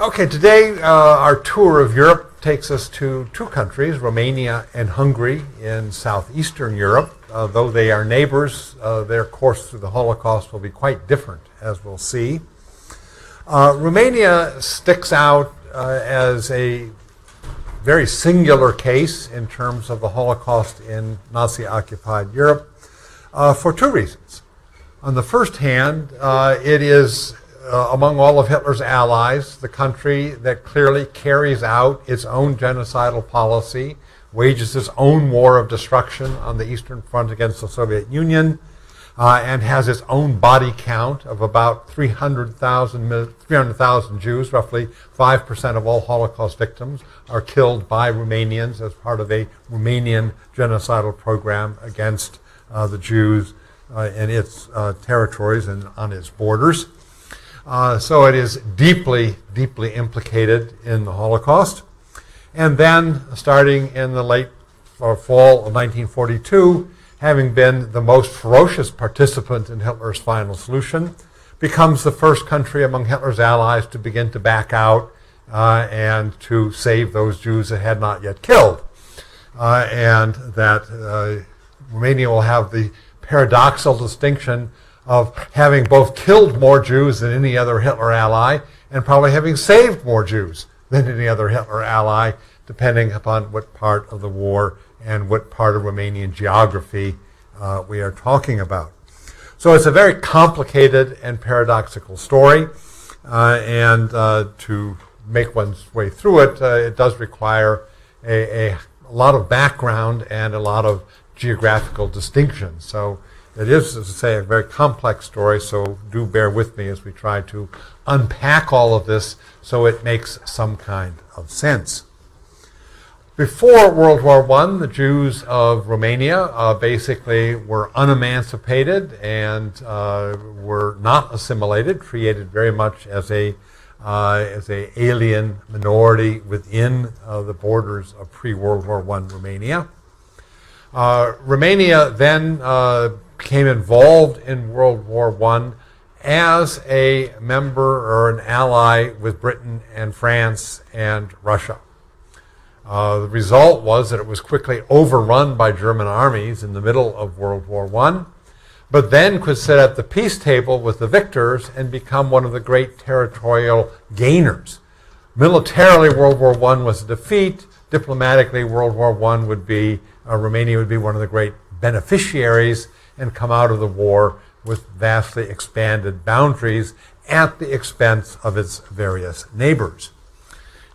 Okay, today our tour of Europe takes us to two countries, Romania and Hungary in southeastern Europe. Though they are neighbors, their course through the Holocaust will be quite different, as we'll see. Romania sticks out as a very singular case in terms of the Holocaust in Nazi-occupied Europe for two reasons. On the first hand, it is among all of Hitler's allies, the country that clearly carries out its own genocidal policy, wages its own war of destruction on the Eastern Front against the Soviet Union, and has its own body count of about 300,000 Jews. Roughly 5% of all Holocaust victims are killed by Romanians as part of a Romanian genocidal program against the Jews in its territories and on its borders. So it is deeply, deeply implicated in the Holocaust. And then, starting in the late fall of 1942, having been the most ferocious participant in Hitler's final solution, becomes the first country among Hitler's allies to begin to back out and to save those Jews it had not yet killed. And that Romania will have the paradoxical distinction of having both killed more Jews than any other Hitler ally and probably having saved more Jews than any other Hitler ally, depending upon what part of the war and what part of Romanian geography we are talking about. So it's a very complicated and paradoxical story, and to make one's way through it, it does require a lot of background and a lot of geographical distinction. So it is, as I say, a very complex story, so do bear with me as we try to unpack all of this so it makes some kind of sense. Before World War I, the Jews of Romania basically were unemancipated and were not assimilated, treated very much as a alien minority within the borders of pre-World War I Romania. Romania then became involved in World War I as a member or an ally with Britain and France and Russia. The result was that it was quickly overrun by German armies in the middle of World War I, but then could sit at the peace table with the victors and become one of the great territorial gainers. Militarily, World War I was a defeat. Diplomatically, World War I would be, Romania would be one of the great beneficiaries and come out of the war with vastly expanded boundaries at the expense of its various neighbors.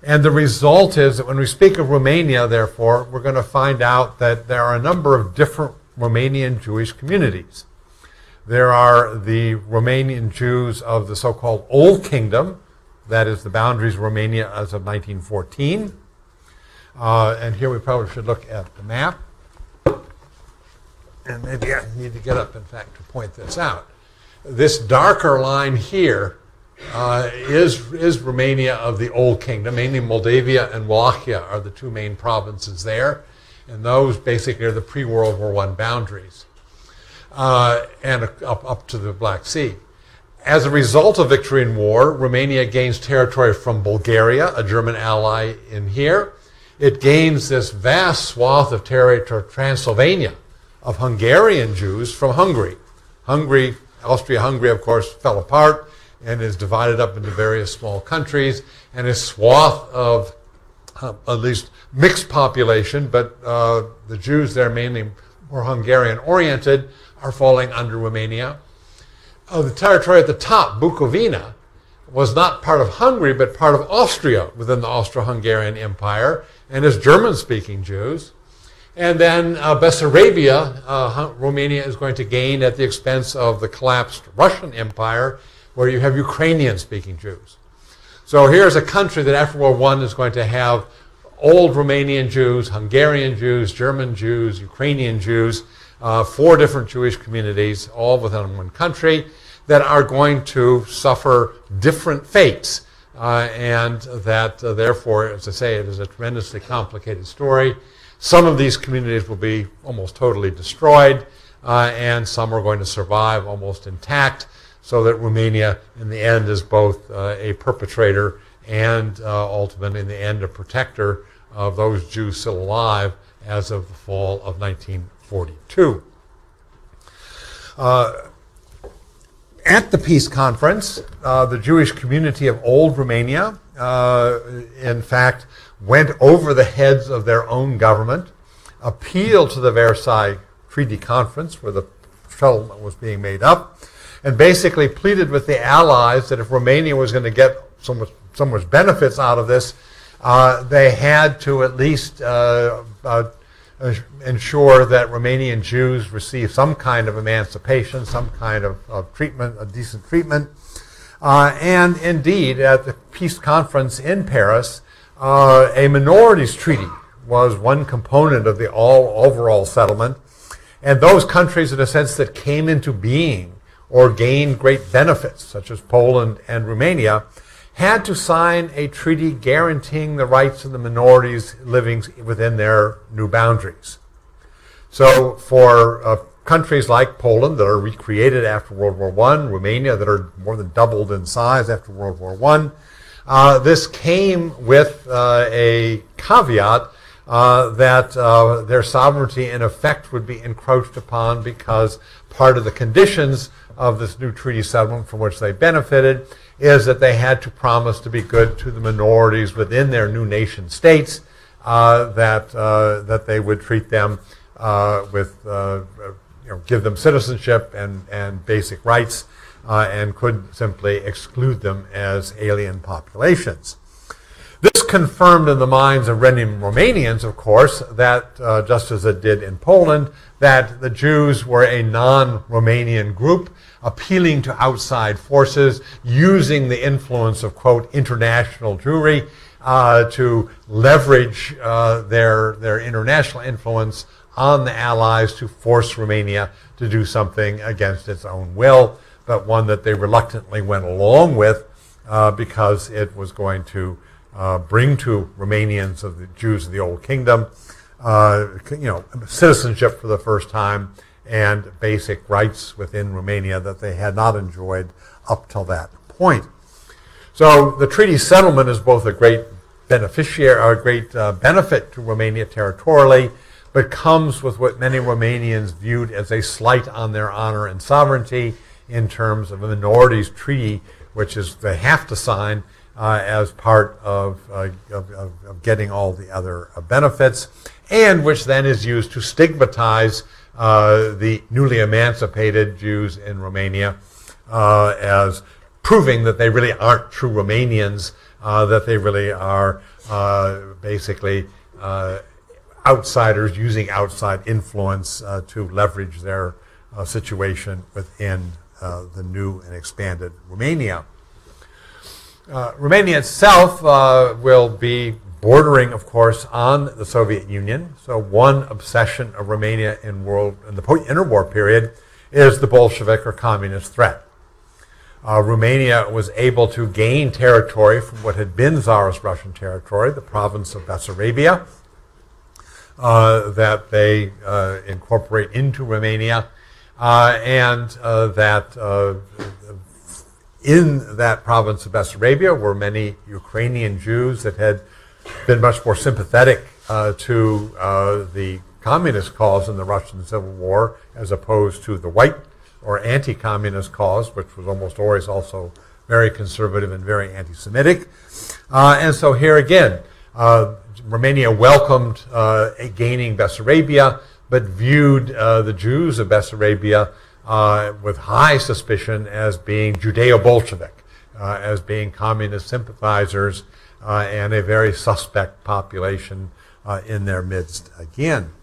And the result is that when we speak of Romania, therefore, we're going to find out that there are a number of different Romanian Jewish communities. There are the Romanian Jews of the so-called Old Kingdom, that is the boundaries of Romania as of 1914. And here we probably should look at the map. And maybe I need to get up, in fact, to point this out. This darker line here is Romania of the Old Kingdom. Mainly Moldavia and Wallachia are the two main provinces there. And those basically are the pre-World War I boundaries. And up to the Black Sea. As a result of victory in war, Romania gains territory from Bulgaria, a German ally in here. It gains this vast swath of territory, Transylvania, of Hungarian Jews from Hungary. Austria-Hungary, of course, fell apart and is divided up into various small countries, and a swath of at least mixed population, but the Jews there, mainly more Hungarian-oriented, are falling under Romania. The territory at the top, Bukovina, was not part of Hungary, but part of Austria within the Austro-Hungarian Empire, and is German-speaking Jews. And then Bessarabia, Romania is going to gain at the expense of the collapsed Russian Empire, where you have Ukrainian-speaking Jews. So here's a country that after World War I is going to have old Romanian Jews, Hungarian Jews, German Jews, Ukrainian Jews, 4 different Jewish communities, all within one country, that are going to suffer different fates. And that, therefore, as I say, it is a tremendously complicated story. Some of these communities will be almost totally destroyed, and some are going to survive almost intact, so that Romania, in the end, is both a perpetrator and ultimately, in the end, a protector of those Jews still alive as of the fall of 1942. At the peace conference, the Jewish community of old Romania, in fact, went over the heads of their own government, appealed to the Versailles Treaty Conference, where the settlement was being made up, and basically pleaded with the Allies that if Romania was going to get so much benefits out of this, they had to at least ensure that Romanian Jews receive some kind of emancipation, some kind of treatment, a decent treatment. And indeed, at the peace conference in Paris, a minorities treaty was one component of the overall settlement. And those countries, in a sense, that came into being or gained great benefits, such as Poland and Romania, had to sign a treaty guaranteeing the rights of the minorities living within their new boundaries. So for countries like Poland that are recreated after World War I, Romania that are more than doubled in size after World War I, this came with a caveat that their sovereignty in effect would be encroached upon because part of the conditions of this new treaty settlement from which they benefited is that they had to promise to be good to the minorities within their new nation states, that they would treat them give them citizenship and basic rights, and could simply exclude them as alien populations. This confirmed in the minds of many Romanians, of course, that just as it did in Poland, that the Jews were a non-Romanian group, appealing to outside forces, using the influence of, quote, international Jewry to leverage their international influence on the Allies to force Romania to do something against its own will, but one that they reluctantly went along with because it was going to bring to Romanians of the Jews of the Old Kingdom, citizenship for the first time and basic rights within Romania that they had not enjoyed up till that point. So the treaty settlement is both a great benefit to Romania territorially, but comes with what many Romanians viewed as a slight on their honor and sovereignty in terms of a minorities treaty, which is they have to sign as part of getting all the other benefits, and which then is used to stigmatize the newly emancipated Jews in Romania as proving that they really aren't true Romanians, that they really are basically outsiders using outside influence to leverage their situation within the new and expanded Romania. Romania itself will be bordering, of course, on the Soviet Union. So one obsession of Romania in the interwar period is the Bolshevik or communist threat. Romania was able to gain territory from what had been Tsarist Russian territory, the province of Bessarabia, that they incorporate into Romania, and that in that province of Bessarabia were many Ukrainian Jews that had been much more sympathetic to the communist cause in the Russian Civil War as opposed to the white or anti-communist cause, which was almost always also very conservative and very anti-Semitic. And so here again, Romania welcomed gaining Bessarabia, but viewed the Jews of Bessarabia with high suspicion as being Judeo-Bolshevik, as being communist sympathizers, and a very suspect population in their midst again.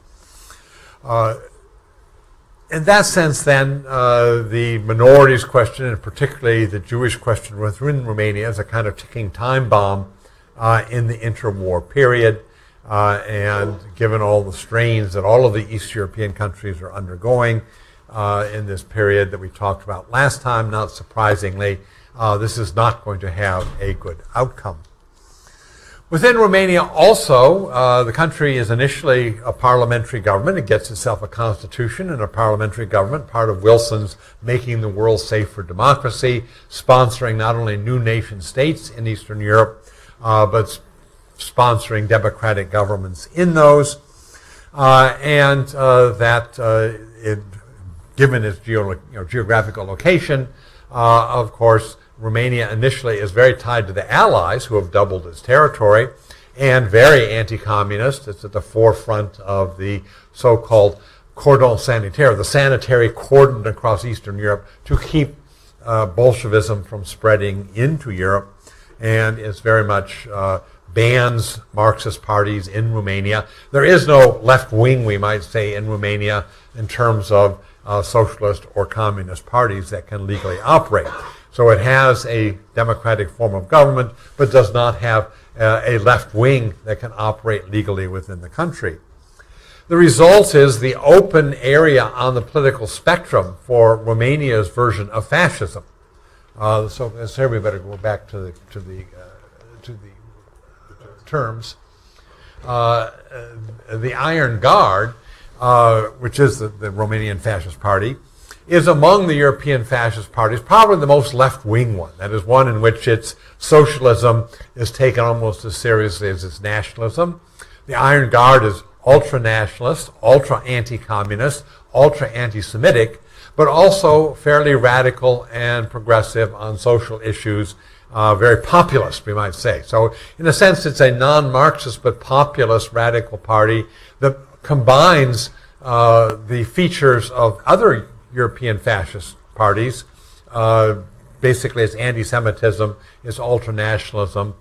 In that sense, then, the minorities question, and particularly the Jewish question within Romania, is a kind of ticking time bomb in the interwar period. And given all the strains that all of the East European countries are undergoing in this period that we talked about last time, not surprisingly, this is not going to have a good outcome. Within Romania also, the country is initially a parliamentary government. It gets itself a constitution and a parliamentary government, part of Wilson's Making the World Safe for Democracy, sponsoring not only new nation states in Eastern Europe, but sponsoring democratic governments in those. Given its geographical location, of course, Romania initially is very tied to the Allies, who have doubled its territory, and very anti-communist. It's at the forefront of the so-called cordon sanitaire, the sanitary cordon across Eastern Europe to keep Bolshevism from spreading into Europe, and it's very much bans Marxist parties in Romania. There is no left wing, we might say, in Romania in terms of socialist or communist parties that can legally operate. So it has a democratic form of government, but does not have a left wing that can operate legally within the country. The result is the open area on the political spectrum for Romania's version of fascism. So here we better go back to the terms. The Iron Guard, which is the Romanian Fascist Party, is among the European fascist parties probably the most left-wing one. That is one in which its socialism is taken almost as seriously as its nationalism. The Iron Guard is ultra-nationalist, ultra-anti-communist, ultra-anti-Semitic, but also fairly radical and progressive on social issues, very populist, we might say. So in a sense, it's a non-Marxist but populist radical party that combines the features of other European fascist parties. Basically, it's anti-Semitism, it's ultranationalism,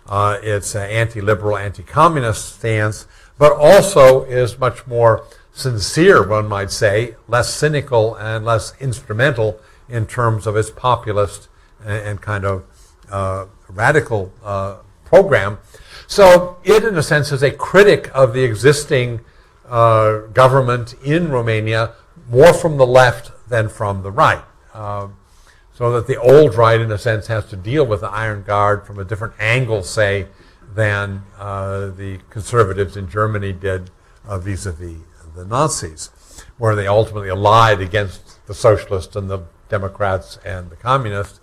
it's anti-liberal, anti-communist stance, but also is much more sincere, one might say, less cynical and less instrumental in terms of its populist and kind of radical program. So it, in a sense, is a critic of the existing government in Romania, more from the left than from the right. So that the old right, in a sense, has to deal with the Iron Guard from a different angle, say, than the conservatives in Germany did vis-a-vis the Nazis, where they ultimately allied against the socialists and the Democrats and the communists.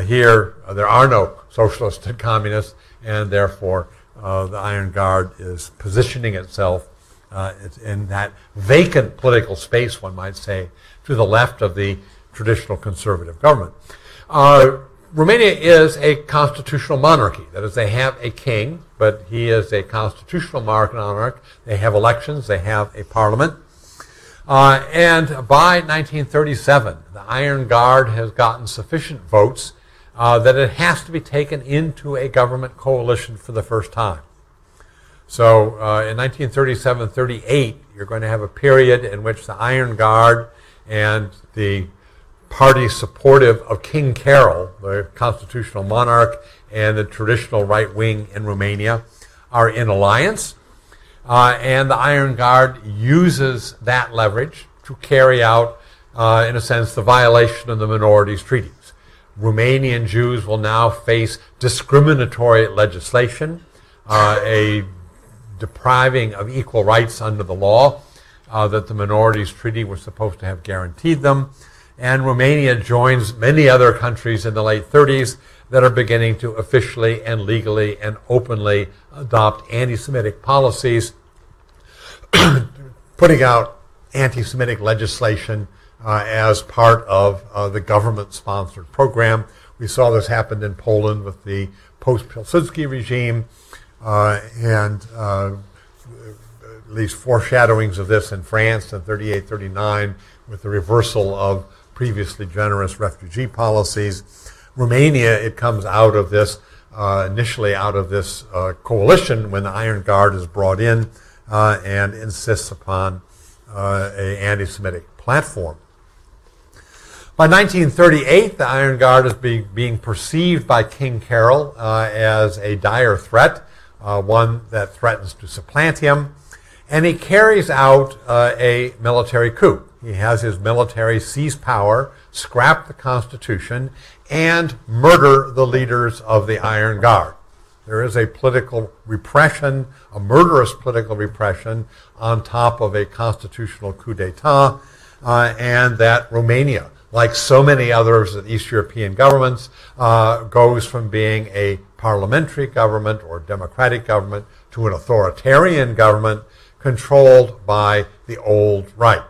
Here, there are no socialists and communists, and therefore the Iron Guard is positioning itself in that vacant political space, one might say, to the left of the traditional conservative government. Romania is a constitutional monarchy. That is, they have a king, but he is a constitutional monarch. They have elections. They have a parliament. And by 1937, the Iron Guard has gotten sufficient votes that it has to be taken into a government coalition for the first time. So in 1937-38, you're going to have a period in which the Iron Guard and the party supportive of King Carol, the constitutional monarch, and the traditional right wing in Romania are in alliance. And the Iron Guard uses that leverage to carry out, in a sense, the violation of the minorities' treaties. Romanian Jews will now face discriminatory legislation, a depriving of equal rights under the law that the minorities treaty was supposed to have guaranteed them. And Romania joins many other countries in the late 30s that are beginning to officially and legally and openly adopt anti-Semitic policies, putting out anti-Semitic legislation as part of the government-sponsored program. We saw this happen in Poland with the post-Pilsudski regime, and at least foreshadowings of this in France in 38, 39, with the reversal of previously generous refugee policies. Romania, it comes out of this, initially out of this coalition when the Iron Guard is brought in and insists upon an anti-Semitic platform. By 1938, the Iron Guard is being perceived by King Carol as a dire threat, one that threatens to supplant him, and he carries out a military coup. He has his military seize power, scrap the Constitution, and murder the leaders of the Iron Guard. There is a political repression, a murderous political repression on top of a constitutional coup d'etat, and that Romania, like so many others of East European governments, goes from being a parliamentary government or democratic government to an authoritarian government controlled by the old right.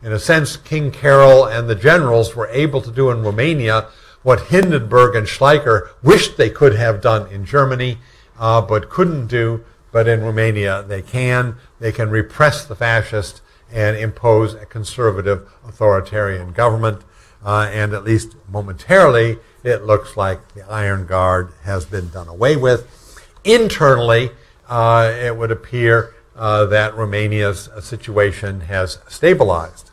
In a sense, King Carol and the generals were able to do in Romania what Hindenburg and Schleicher wished they could have done in Germany, but couldn't do. But in Romania, they can. They can repress the fascists and impose a conservative authoritarian government. And at least momentarily, it looks like the Iron Guard has been done away with. Internally, it would appear that Romania's situation has stabilized.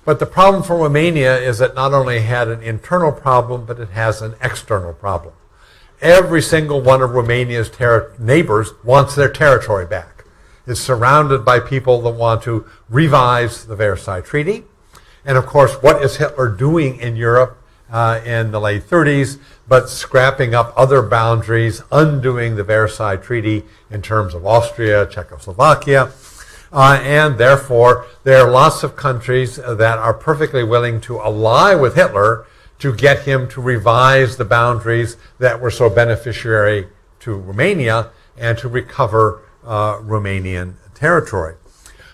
But the problem for Romania is that not only it had an internal problem, but it has an external problem. Every single one of Romania's neighbors wants their territory back. It's surrounded by people that want to revise the Versailles Treaty. And of course, what is Hitler doing in Europe in the late 30s, but scrapping up other boundaries, undoing the Versailles Treaty in terms of Austria, Czechoslovakia, and therefore there are lots of countries that are perfectly willing to ally with Hitler to get him to revise the boundaries that were so beneficiary to Romania and to recover Romanian territory.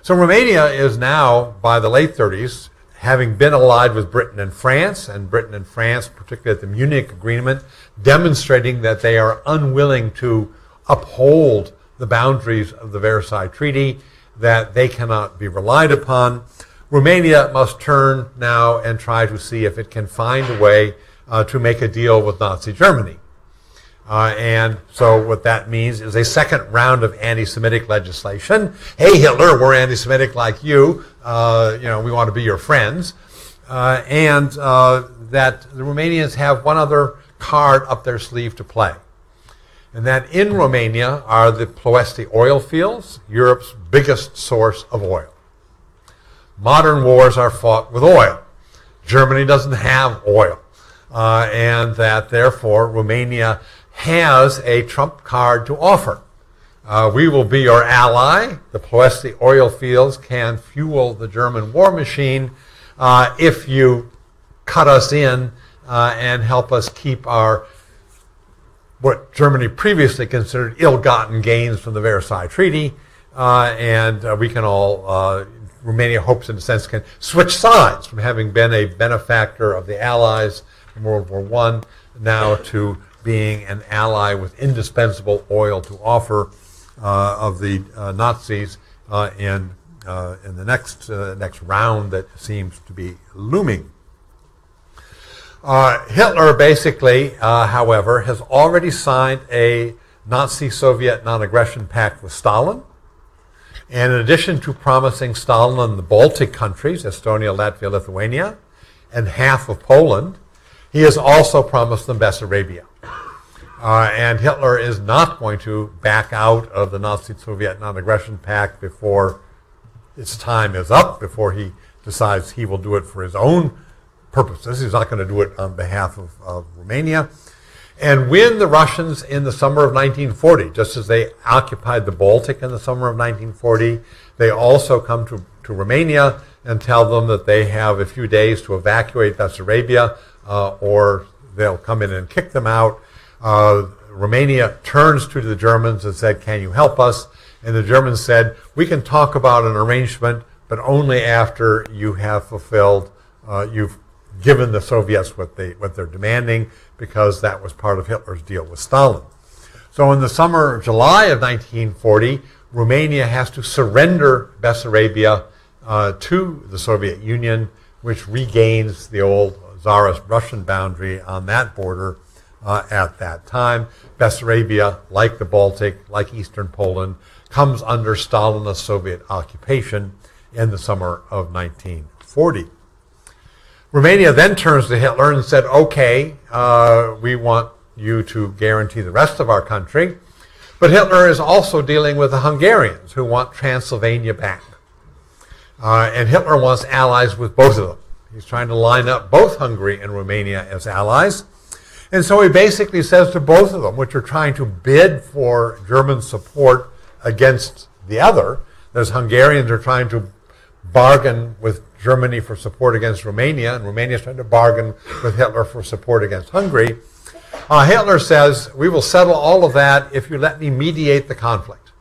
So Romania is now, by the late 30s, having been allied with Britain and France, particularly at the Munich Agreement, demonstrating that they are unwilling to uphold the boundaries of the Versailles Treaty, that they cannot be relied upon. Romania must turn now and try to see if it can find a way to make a deal with Nazi Germany. And so what that means is a second round of anti-Semitic legislation. Hey, Hitler, we're anti-Semitic like you. We want to be your friends. And that the Romanians have one other card up their sleeve to play. And that in Romania are the Ploiești oil fields, Europe's biggest source of oil. Modern wars are fought with oil. Germany doesn't have oil. And that therefore Romania has a trump card to offer. We will be your ally. The Ploiești oil fields can fuel the German war machine if you cut us in and help us keep our what Germany previously considered ill-gotten gains from the Versailles Treaty, and we can all, Romania hopes in a sense, can switch sides from having been a benefactor of the Allies in World War I now to being an ally with indispensable oil to offer of the Nazis in the next round that seems to be looming. Hitler basically, however, has already signed a Nazi-Soviet non-aggression pact with Stalin. And in addition to promising Stalin the Baltic countries, Estonia, Latvia, Lithuania, and half of Poland, he has also promised them Bessarabia. And Hitler is not going to back out of the Nazi-Soviet non-aggression pact before its time is up, before he decides he will do it for his own purposes. He's not going to do it on behalf of Romania. And when the Russians in the summer of 1940, just as they occupied the Baltic in the summer of 1940, they also come to Romania and tell them that they have a few days to evacuate Bessarabia or they'll come in and kick them out. Romania turns to the Germans and said, "Can you help us?" And the Germans said, "We can talk about an arrangement, but only after you have fulfilled, you've given the Soviets what they're demanding," because that was part of Hitler's deal with Stalin. So in the summer, July of 1940, Romania has to surrender Bessarabia to the Soviet Union, which regains the old Tsarist Russian boundary on that border at that time. Bessarabia, like the Baltic, like Eastern Poland, comes under Stalinist Soviet occupation in the summer of 1940. Romania then turns to Hitler and said, "Okay, we want you to guarantee the rest of our country." But Hitler is also dealing with the Hungarians who want Transylvania back. And Hitler wants allies with both of them. He's trying to line up both Hungary and Romania as allies. And so he basically says to both of them, which are trying to bid for German support against the other, as Hungarians are trying to bargain with Germany for support against Romania, and Romania is trying to bargain with Hitler for support against Hungary. Hitler says, we will settle all of that if you let me mediate the conflict.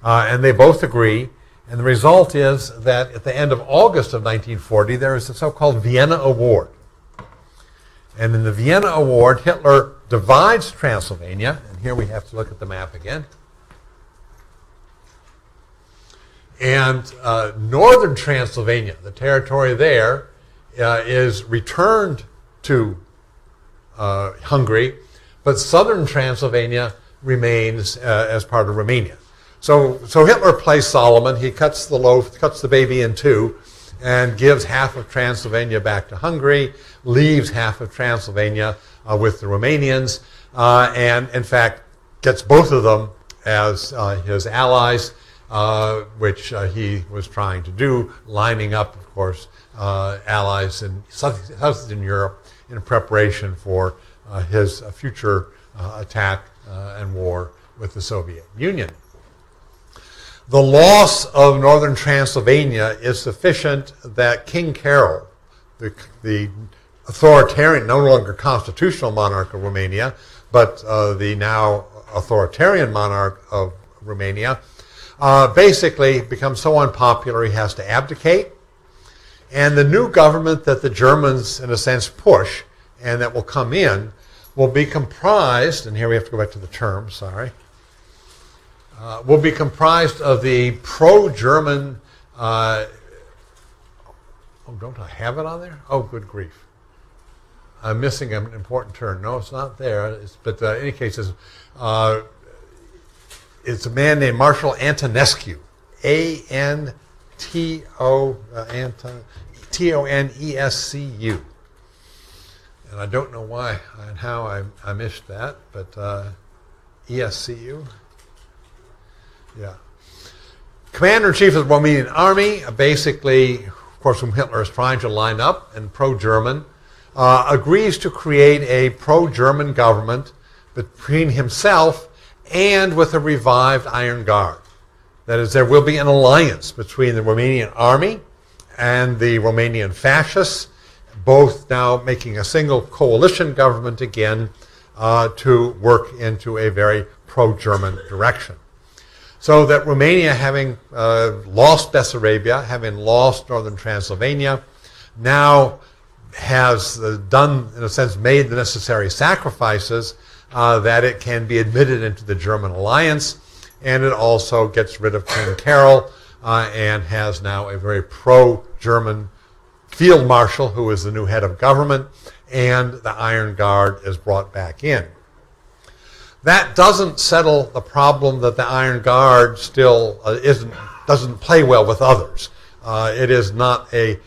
And they both agree. And the result is that at the end of August of 1940, there is the so-called Vienna Award. And in the Vienna Award, Hitler divides Transylvania. And here we have to look at the map again. And northern Transylvania, the territory there, is returned to Hungary, but southern Transylvania remains as part of Romania. So Hitler plays Solomon. He cuts the loaf, cuts the baby in two, and gives half of Transylvania back to Hungary, leaves half of Transylvania with the Romanians, and in fact gets both of them as his allies, which he was trying to do, lining up, of course, allies in Southern Europe in preparation for his future attack and war with the Soviet Union. The loss of northern Transylvania is sufficient that King Carol, the authoritarian, no longer constitutional monarch of Romania, but the now authoritarian monarch of Romania, basically becomes so unpopular he has to abdicate. And the new government that the Germans, in a sense, push and that will come in will be comprised, and here we have to go back to the term, sorry, will be comprised of the pro-German, oh, don't I have it on there? Oh, good grief. I'm missing an important term. No, it's not there. But in any case, it's a man named Marshal Antonescu, Antonescu. And I don't know why and how I missed that, but ESCU. Yeah. Commander-in-Chief of the Romanian Army, basically, of course, whom Hitler is trying to line up, and pro-German, agrees to create a pro-German government between himself and with a revived Iron Guard. That is, there will be an alliance between the Romanian Army and the Romanian fascists, both now making a single coalition government again to work into a very pro-German direction. So that Romania, having lost Bessarabia, having lost northern Transylvania, now has done, in a sense, made the necessary sacrifices that it can be admitted into the German alliance, and it also gets rid of King Carol and has now a very pro-German field marshal who is the new head of government, and the Iron Guard is brought back in. That doesn't settle the problem that the Iron Guard still doesn't play well with others. It is not a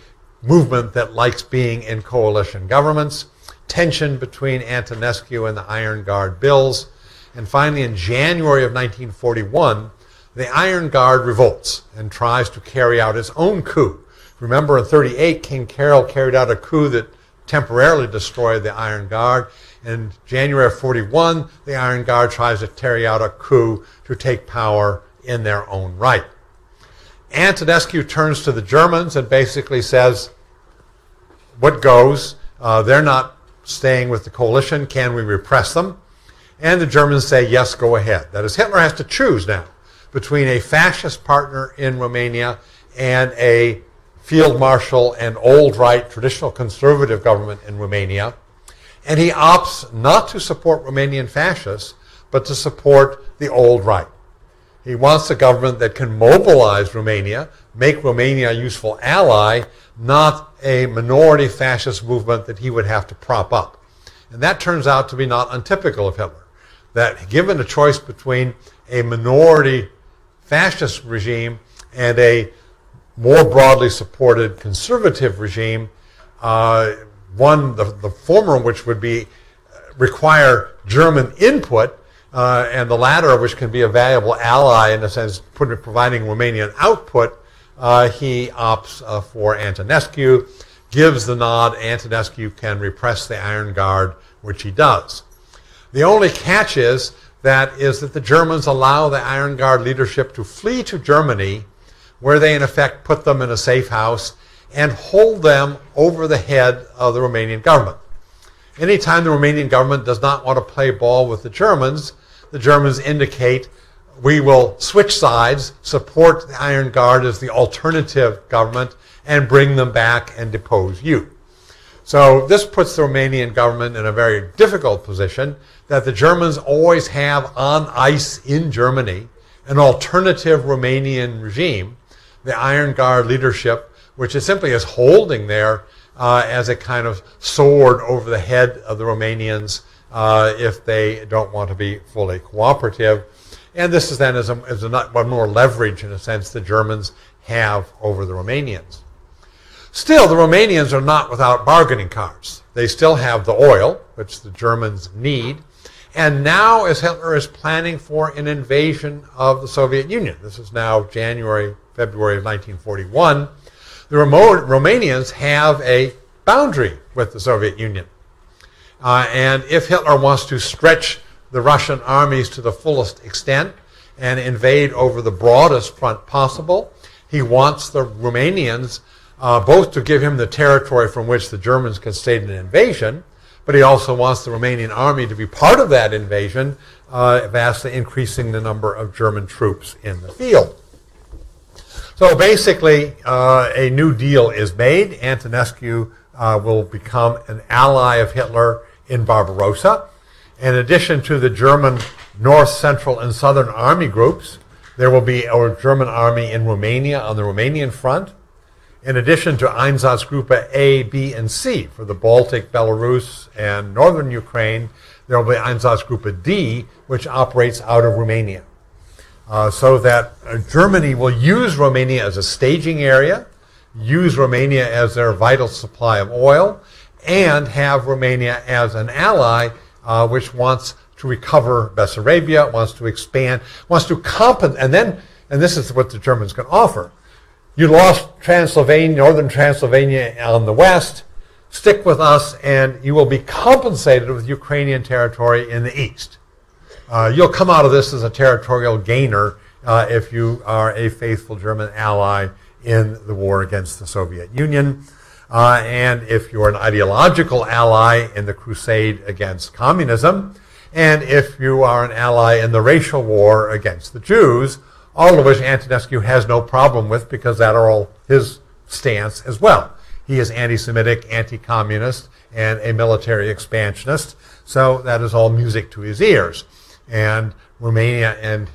movement that likes being in coalition governments. Tension between Antonescu and the Iron Guard builds. And finally, in January of 1941, the Iron Guard revolts and tries to carry out its own coup. Remember, in 1938, King Carol carried out a coup that temporarily destroyed the Iron Guard. In January of 1941, the Iron Guard tries to carry out a coup to take power in their own right. Antonescu turns to the Germans and basically says, what goes? They're not staying with the coalition. Can we repress them? And the Germans say, yes, go ahead. That is, Hitler has to choose now between a fascist partner in Romania and a field marshal and old right, traditional conservative government in Romania. And he opts not to support Romanian fascists, but to support the old right. He wants a government that can mobilize Romania, make Romania a useful ally, not a minority fascist movement that he would have to prop up. And that turns out to be not untypical of Hitler, that given a choice between a minority fascist regime and a more broadly supported conservative regime, the former of which would require German input, and the latter of which can be a valuable ally in a sense, providing Romanian output, he opts for Antonescu, gives the nod, Antonescu can repress the Iron Guard, which he does. The only catch is that the Germans allow the Iron Guard leadership to flee to Germany, where they in effect put them in a safe house and hold them over the head of the Romanian government. Anytime the Romanian government does not want to play ball with the Germans indicate, we will switch sides, support the Iron Guard as the alternative government, and bring them back and depose you. So this puts the Romanian government in a very difficult position, that the Germans always have on ice in Germany an alternative Romanian regime, the Iron Guard leadership, which is simply is holding there as a kind of sword over the head of the Romanians if they don't want to be fully cooperative. And this is then one more leverage, in a sense, the Germans have over the Romanians. Still, the Romanians are not without bargaining cards. They still have the oil, which the Germans need. And now, as Hitler is planning for an invasion of the Soviet Union, this is now January, February of 1941, the Romanians have a boundary with the Soviet Union. And if Hitler wants to stretch the Russian armies to the fullest extent and invade over the broadest front possible, he wants the Romanians both to give him the territory from which the Germans can stage an invasion, but he also wants the Romanian army to be part of that invasion, vastly increasing the number of German troops in the field. So basically, a new deal is made. Antonescu will become an ally of Hitler in Barbarossa. In addition to the German North, Central, and Southern army groups, there will be a German army in Romania on the Romanian front. In addition to Einsatzgruppe A, B, and C for the Baltic, Belarus, and northern Ukraine, there will be Einsatzgruppe D, which operates out of Romania. So that Germany will use Romania as a staging area, use Romania as their vital supply of oil, and have Romania as an ally which wants to recover Bessarabia, wants to expand, wants to compensate, and this is what the Germans can offer. You lost Transylvania, northern Transylvania on the west, stick with us and you will be compensated with Ukrainian territory in the east. You'll come out of this as a territorial gainer if you are a faithful German ally in the war against the Soviet Union. And if you're an ideological ally in the crusade against communism, and if you are an ally in the racial war against the Jews, all of which Antonescu has no problem with because that are all his stance as well. He is anti-Semitic, anti-communist, and a military expansionist, so that is all music to his ears. And Romania and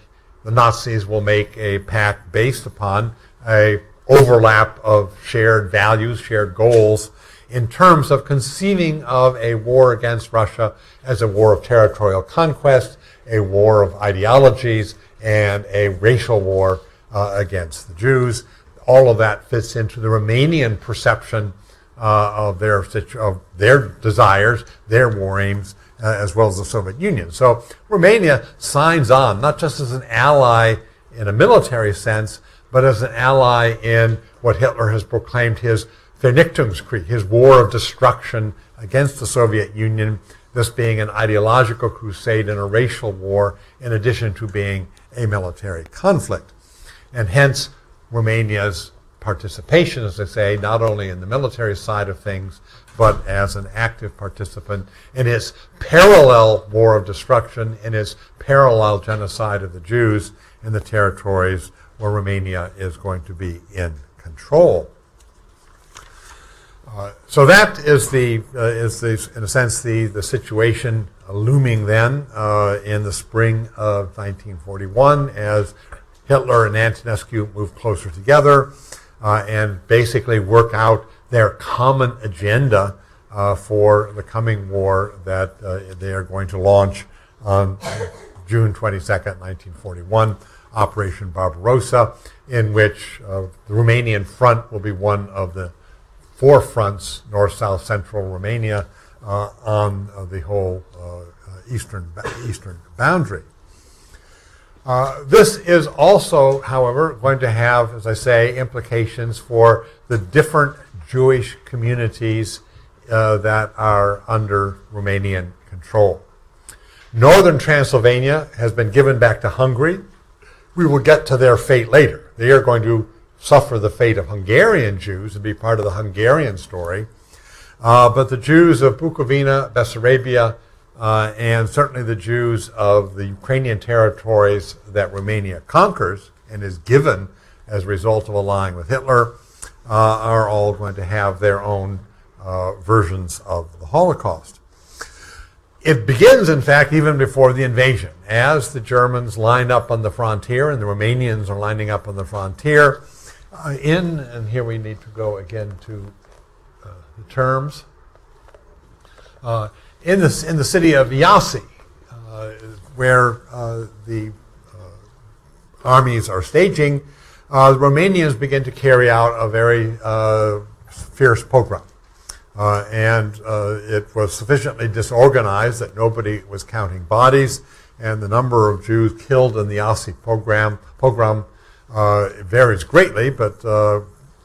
the Nazis will make a pact based upon a overlap of shared values, shared goals, in terms of conceiving of a war against Russia as a war of territorial conquest, a war of ideologies, and a racial war against the Jews. All of that fits into the Romanian perception of their desires, their war aims, as well as the Soviet Union. So Romania signs on, not just as an ally in a military sense, but as an ally in what Hitler has proclaimed his Vernichtungskrieg, his war of destruction against the Soviet Union, this being an ideological crusade and a racial war, in addition to being a military conflict. And hence, Romania's participation, as I say, not only in the military side of things, but as an active participant in its parallel war of destruction, in its parallel genocide of the Jews in the territories where Romania is going to be in control. So that is in a sense the situation looming then in the spring of 1941 as Hitler and Antonescu move closer together and basically work out their common agenda for the coming war that they are going to launch on June 22nd, 1941, Operation Barbarossa, in which the Romanian front will be one of the four fronts, north, south, central Romania, on the whole eastern boundary. This is also, however, going to have, as I say, implications for the different Jewish communities that are under Romanian control. Northern Transylvania has been given back to Hungary. We will get to their fate later. They are going to suffer the fate of Hungarian Jews and be part of the Hungarian story. But the Jews of Bukovina, Bessarabia, and certainly the Jews of the Ukrainian territories that Romania conquers and is given as a result of allying with Hitler are all going to have their own versions of the Holocaust. It begins, in fact, even before the invasion. As the Germans line up on the frontier and the Romanians are lining up on the frontier, and here we need to go again to the terms, in the city of Iasi, where the armies are staging, the Romanians begin to carry out a very fierce pogrom. And it was sufficiently disorganized that nobody was counting bodies, and the number of Jews killed in the Iasi pogrom varies greatly, but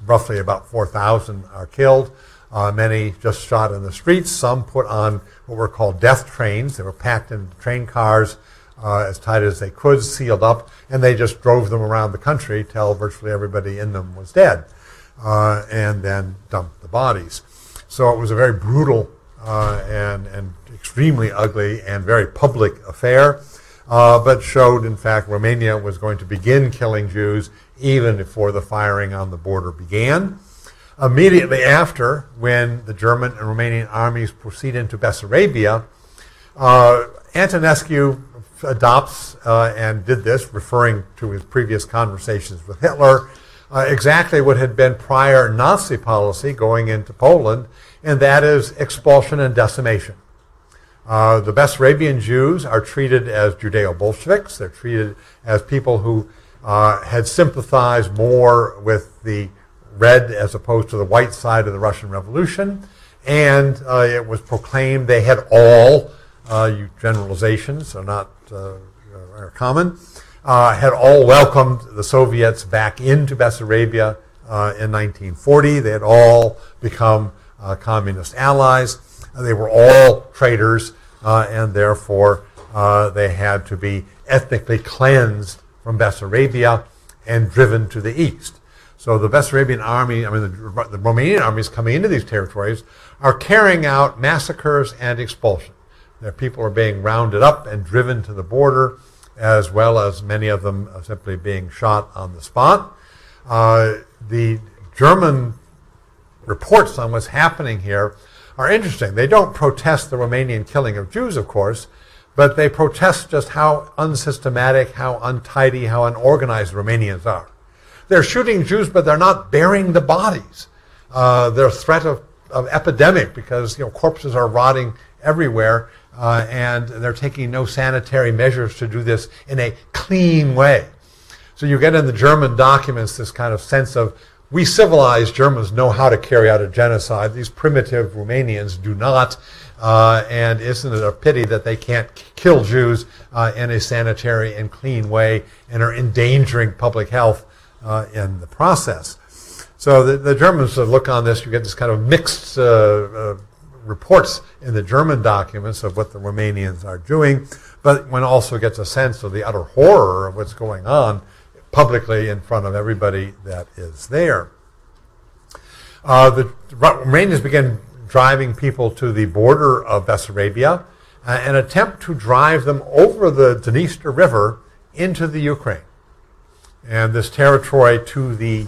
roughly about 4,000 are killed. Many just shot in the streets. Some put on what were called death trains. They were packed in train cars as tight as they could, sealed up, and they just drove them around the country till virtually everybody in them was dead, and then dumped the bodies. So it was a very brutal and extremely ugly and very public affair, but showed, in fact, Romania was going to begin killing Jews even before the firing on the border began. Immediately after, when the German and Romanian armies proceed into Bessarabia, Antonescu adopts and did this, referring to his previous conversations with Hitler, exactly what had been prior Nazi policy going into Poland, and that is expulsion and decimation. The Bessarabian Jews are treated as Judeo-Bolsheviks. They're treated as people who had sympathized more with the red as opposed to the white side of the Russian Revolution, and it was proclaimed they had all, generalizations are not are common, had all welcomed the Soviets back into Bessarabia in 1940. They had all become communist allies. They were all traitors, and therefore they had to be ethnically cleansed from Bessarabia and driven to the east. So the Bessarabian army, the Romanian armies coming into these territories are carrying out massacres and expulsion. Their people are being rounded up and driven to the border, as well as many of them simply being shot on the spot. The German reports on what's happening here are interesting. They don't protest the Romanian killing of Jews, of course, but they protest just how unsystematic, how untidy, how unorganized the Romanians are. They're shooting Jews, but they're not burying the bodies. They're a threat of epidemic because corpses are rotting everywhere, and they're taking no sanitary measures to do this in a clean way. So you get in the German documents this kind of sense of, we civilized Germans know how to carry out a genocide. These primitive Romanians do not, and isn't it a pity that they can't kill Jews in a sanitary and clean way and are endangering public health in the process. So the Germans look on this, you get this kind of mixed reports in the German documents of what the Romanians are doing, but one also gets a sense of the utter horror of what's going on publicly in front of everybody that is there. The Romanians begin driving people to the border of Bessarabia, and attempt to drive them over the Dniester River into the Ukraine. And this territory to the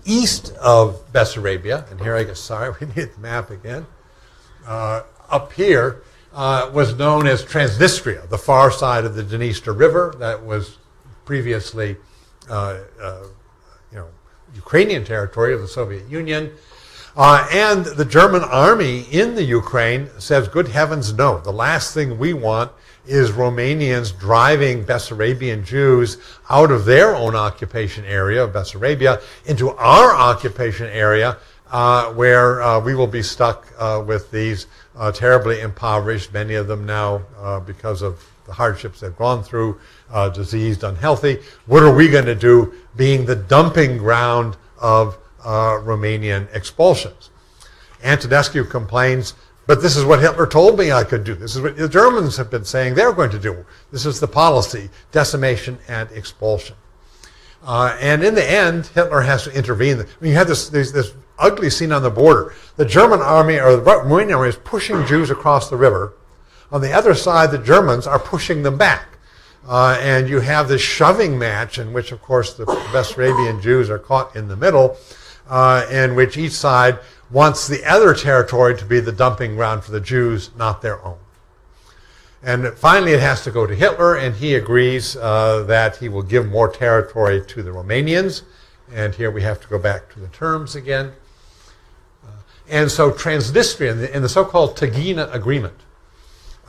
east of Bessarabia, and here we need the map again, up here was known as Transvistria, the far side of the Dniester River that was previously Ukrainian territory of the Soviet Union. And the German army in the Ukraine says, good heavens, no. The last thing we want is Romanians driving Bessarabian Jews out of their own occupation area of Bessarabia into our occupation area where we will be stuck with these terribly impoverished, many of them now because of the hardships they've gone through, diseased, unhealthy. What are we going to do being the dumping ground of Romanian expulsions? Antonescu complains, but this is what Hitler told me I could do. This is what the Germans have been saying they're going to do. This is the policy, decimation and expulsion. And in the end, Hitler has to intervene. I mean, you have this ugly scene on the border. The German army, or the Romanian army, is pushing Jews across the river. On the other side, the Germans are pushing them back. And you have this shoving match in which, of course, the Bessarabian Jews are caught in the middle, in which each side wants the other territory to be the dumping ground for the Jews, not their own. And finally, it has to go to Hitler, and he agrees that he will give more territory to the Romanians. And here we have to go back to the terms again. And so Transnistria, in the so-called Tagina Agreement,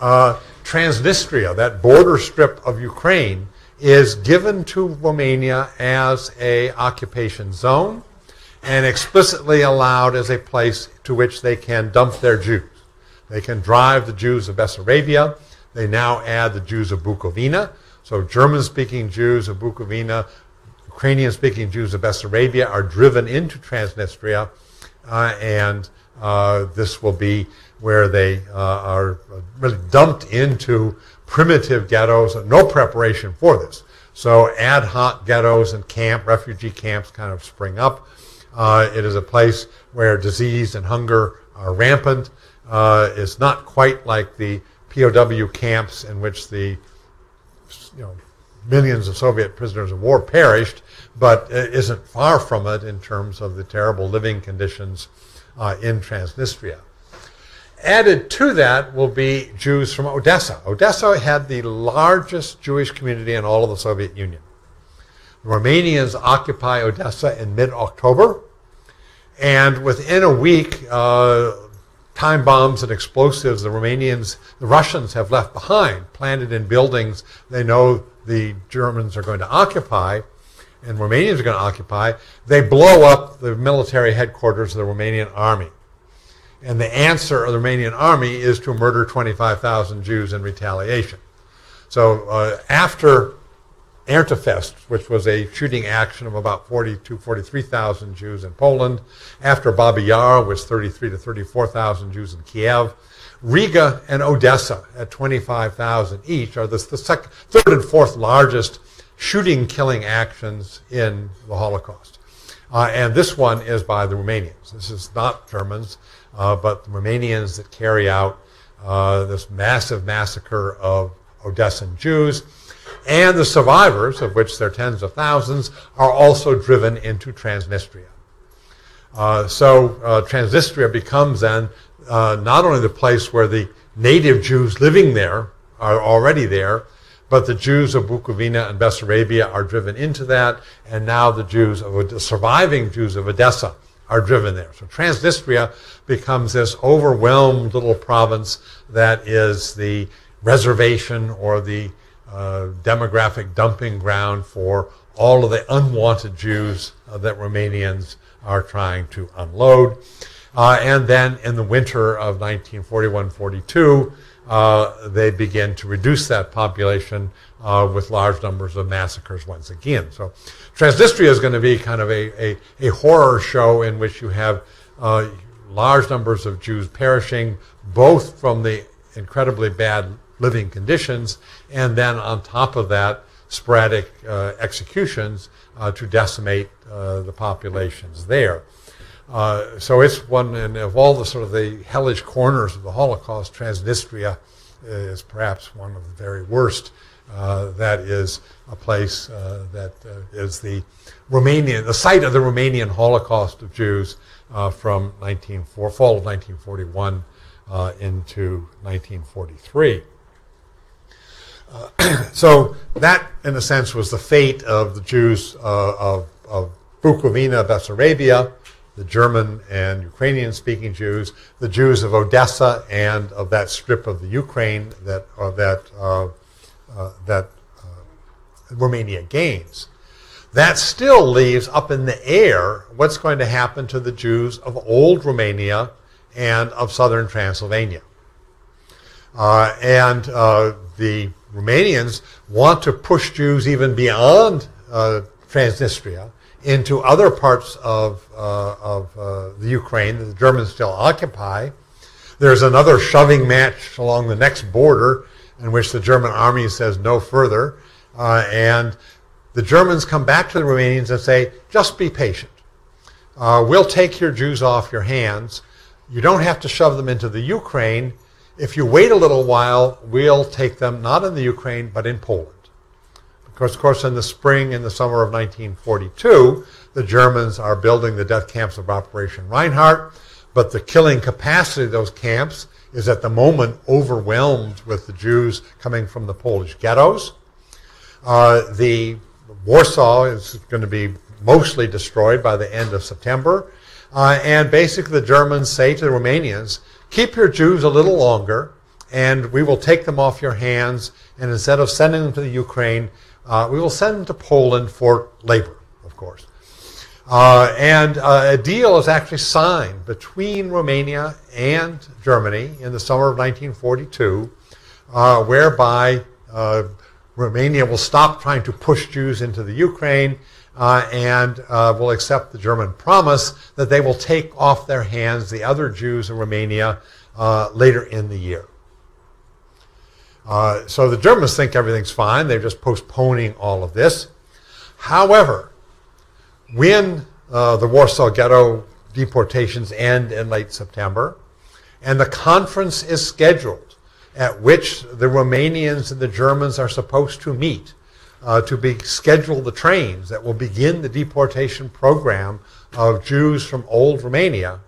Transnistria, that border strip of Ukraine, is given to Romania as an occupation zone and explicitly allowed as a place to which they can dump their Jews. They can drive the Jews of Bessarabia. They now add the Jews of Bukovina. So German-speaking Jews of Bukovina, Ukrainian-speaking Jews of Bessarabia are driven into Transnistria, and this will be where they are really dumped into primitive ghettos, no preparation for this. So ad hoc ghettos and refugee camps kind of spring up. It is a place where disease and hunger are rampant. It's not quite like the POW camps in which the millions of Soviet prisoners of war perished, but it isn't far from it in terms of the terrible living conditions in Transnistria. Added to that will be Jews from Odessa. Odessa had the largest Jewish community in all of the Soviet Union. The Romanians occupy Odessa in mid-October, and within a week, time bombs and explosives the Russians have left behind, planted in buildings they know the Germans are going to occupy, and Romanians are going to occupy. They blow up the military headquarters of the Romanian army. And the answer of the Romanian army is to murder 25,000 Jews in retaliation. So after Ernstfest, which was a shooting action of about 43,000 Jews in Poland, after Babi Yar was 33 to 34,000 Jews in Kiev, Riga and Odessa at 25,000 each are the third and fourth largest shooting-killing actions in the Holocaust. And this one is by the Romanians. This is not Germans, but the Romanians that carry out this massive massacre of Odessan Jews. And the survivors, of which there are tens of thousands, are also driven into Transnistria. So Transnistria becomes then not only the place where the native Jews living there are already there, but the Jews of Bukovina and Bessarabia are driven into that, and now the surviving Jews of Odessa are driven there. So Transnistria becomes this overwhelmed little province that is the reservation or the demographic dumping ground for all of the unwanted Jews that Romanians are trying to unload. And then in the winter of 1941-42, they begin to reduce that population with large numbers of massacres once again. So Transnistria is going to be kind of a horror show in which you have large numbers of Jews perishing, both from the incredibly bad living conditions, and then on top of that, sporadic executions to decimate the populations there. So it's one, and of all the sort of the hellish corners of the Holocaust, Transnistria is perhaps one of the very worst. That is a place that is the site of the Romanian Holocaust of Jews from fall of 1941 into 1943. So that, in a sense, was the fate of the Jews of Bukovina, Bessarabia, the German and Ukrainian-speaking Jews, the Jews of Odessa, and of that strip of the Ukraine that Romania gains. that still leaves up in the air what's going to happen to the Jews of old Romania and of southern Transylvania. The Romanians want to push Jews even beyond Transnistria into other parts of the Ukraine that the Germans still occupy. There's another shoving match along the next border in which the German army says no further. And the Germans come back to the Romanians and say, just be patient. We'll take your Jews off your hands. You don't have to shove them into the Ukraine. If you wait a little while, we'll take them not in the Ukraine, but in Poland. Because, of course, in the spring and the summer of 1942, the Germans are building the death camps of Operation Reinhardt, but the killing capacity of those camps is at the moment overwhelmed with the Jews coming from the Polish ghettos. The Warsaw is going to be mostly destroyed by the end of September. And basically the Germans say to the Romanians, keep your Jews a little longer, and we will take them off your hands, and instead of sending them to the Ukraine, we will send them to Poland for labor, of course. A deal is actually signed between Romania and Germany in the summer of 1942, whereby Romania will stop trying to push Jews into the Ukraine and will accept the German promise that they will take off their hands the other Jews in Romania later in the year. So the Germans think everything's fine. They're just postponing all of this. However, when the Warsaw Ghetto deportations end in late September, and the conference is scheduled at which the Romanians and the Germans are supposed to meet to schedule the trains that will begin the deportation program of Jews from old Romania,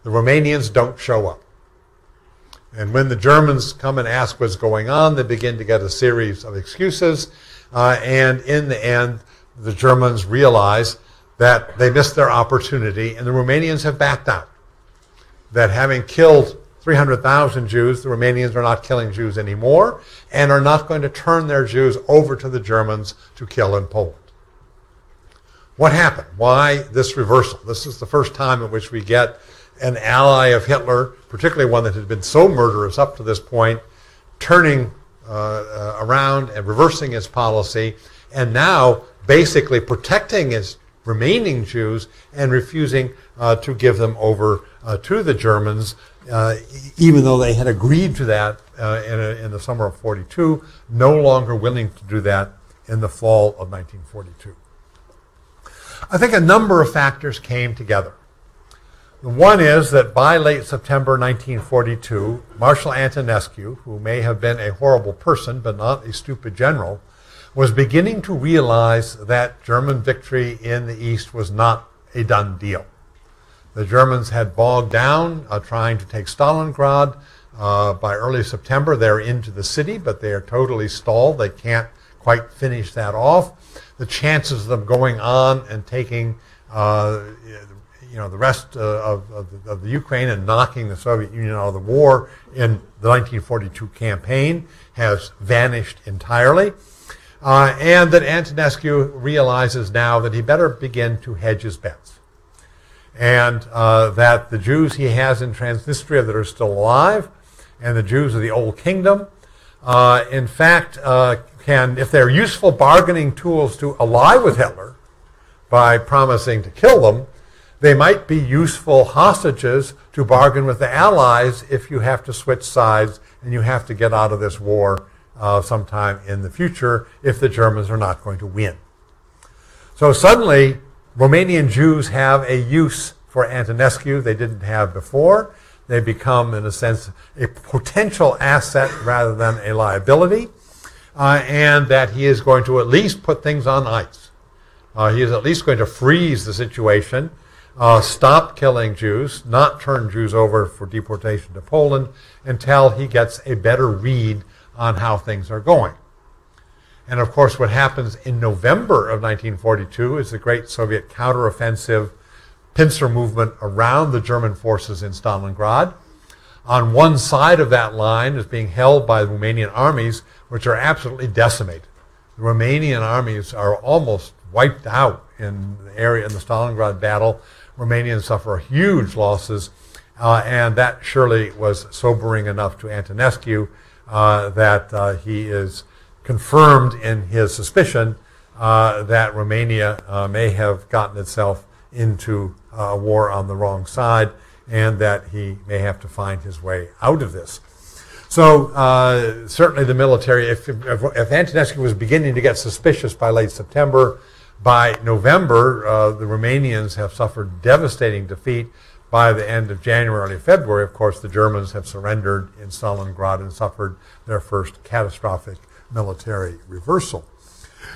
the Romanians don't show up. And when the Germans come and ask what's going on, they begin to get a series of excuses. And in the end, the Germans realize that they missed their opportunity, and the Romanians have backed out. That having killed 300,000 Jews, the Romanians are not killing Jews anymore and are not going to turn their Jews over to the Germans to kill in Poland. What happened? Why this reversal? This is the first time in which we get an ally of Hitler, particularly one that had been so murderous up to this point, turning around and reversing his policy, and now basically protecting his remaining Jews and refusing to give them over to the Germans, even though they had agreed to that in the summer of 42, no longer willing to do that in the fall of 1942. I think a number of factors came together. One is that by late September 1942, Marshal Antonescu, who may have been a horrible person but not a stupid general, was beginning to realize that German victory in the East was not a done deal. The Germans had bogged down trying to take Stalingrad. By early September, they're into the city, but they are totally stalled. They can't quite finish that off. The chances of them going on and taking the rest of the Ukraine and knocking the Soviet Union out of the war in the 1942 campaign has vanished entirely. And that Antonescu realizes now that he better begin to hedge his bets. And that the Jews he has in Transvistria that are still alive, and the Jews of the Old Kingdom, in fact, can, if they're useful bargaining tools to ally with Hitler by promising to kill them, they might be useful hostages to bargain with the Allies if you have to switch sides and you have to get out of this war sometime in the future if the Germans are not going to win. So suddenly, Romanian Jews have a use for Antonescu they didn't have before. They become, in a sense, a potential asset rather than a liability, and that he is going to at least put things on ice. He is at least going to freeze the situation, stop killing Jews, not turn Jews over for deportation to Poland until he gets a better read on how things are going. And of course, what happens in November of 1942 is the great Soviet counteroffensive pincer movement around the German forces in Stalingrad. On one side of that line is being held by the Romanian armies, which are absolutely decimated. the Romanian armies are almost wiped out in the area in the Stalingrad battle. Romanians suffer huge losses, and that surely was sobering enough to Antonescu that he is confirmed in his suspicion that Romania may have gotten itself into a war on the wrong side, and that he may have to find his way out of this. So certainly the military, if Antonescu was beginning to get suspicious by late September, by November, the Romanians have suffered devastating defeat. By the end of January, early February, of course, the Germans have surrendered in Stalingrad and suffered their first catastrophic military reversal.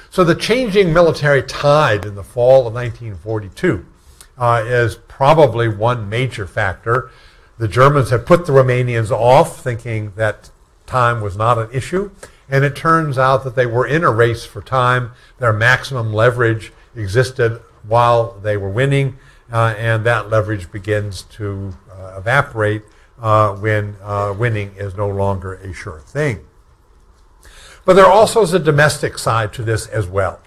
So the changing military tide in the fall of 1942 is probably one major factor. The Germans had put the Romanians off, thinking that time was not an issue, and it turns out that they were in a race for time. Their maximum leverage existed while they were winning, and that leverage begins to evaporate when winning is no longer a sure thing. But there also is a domestic side to this as well,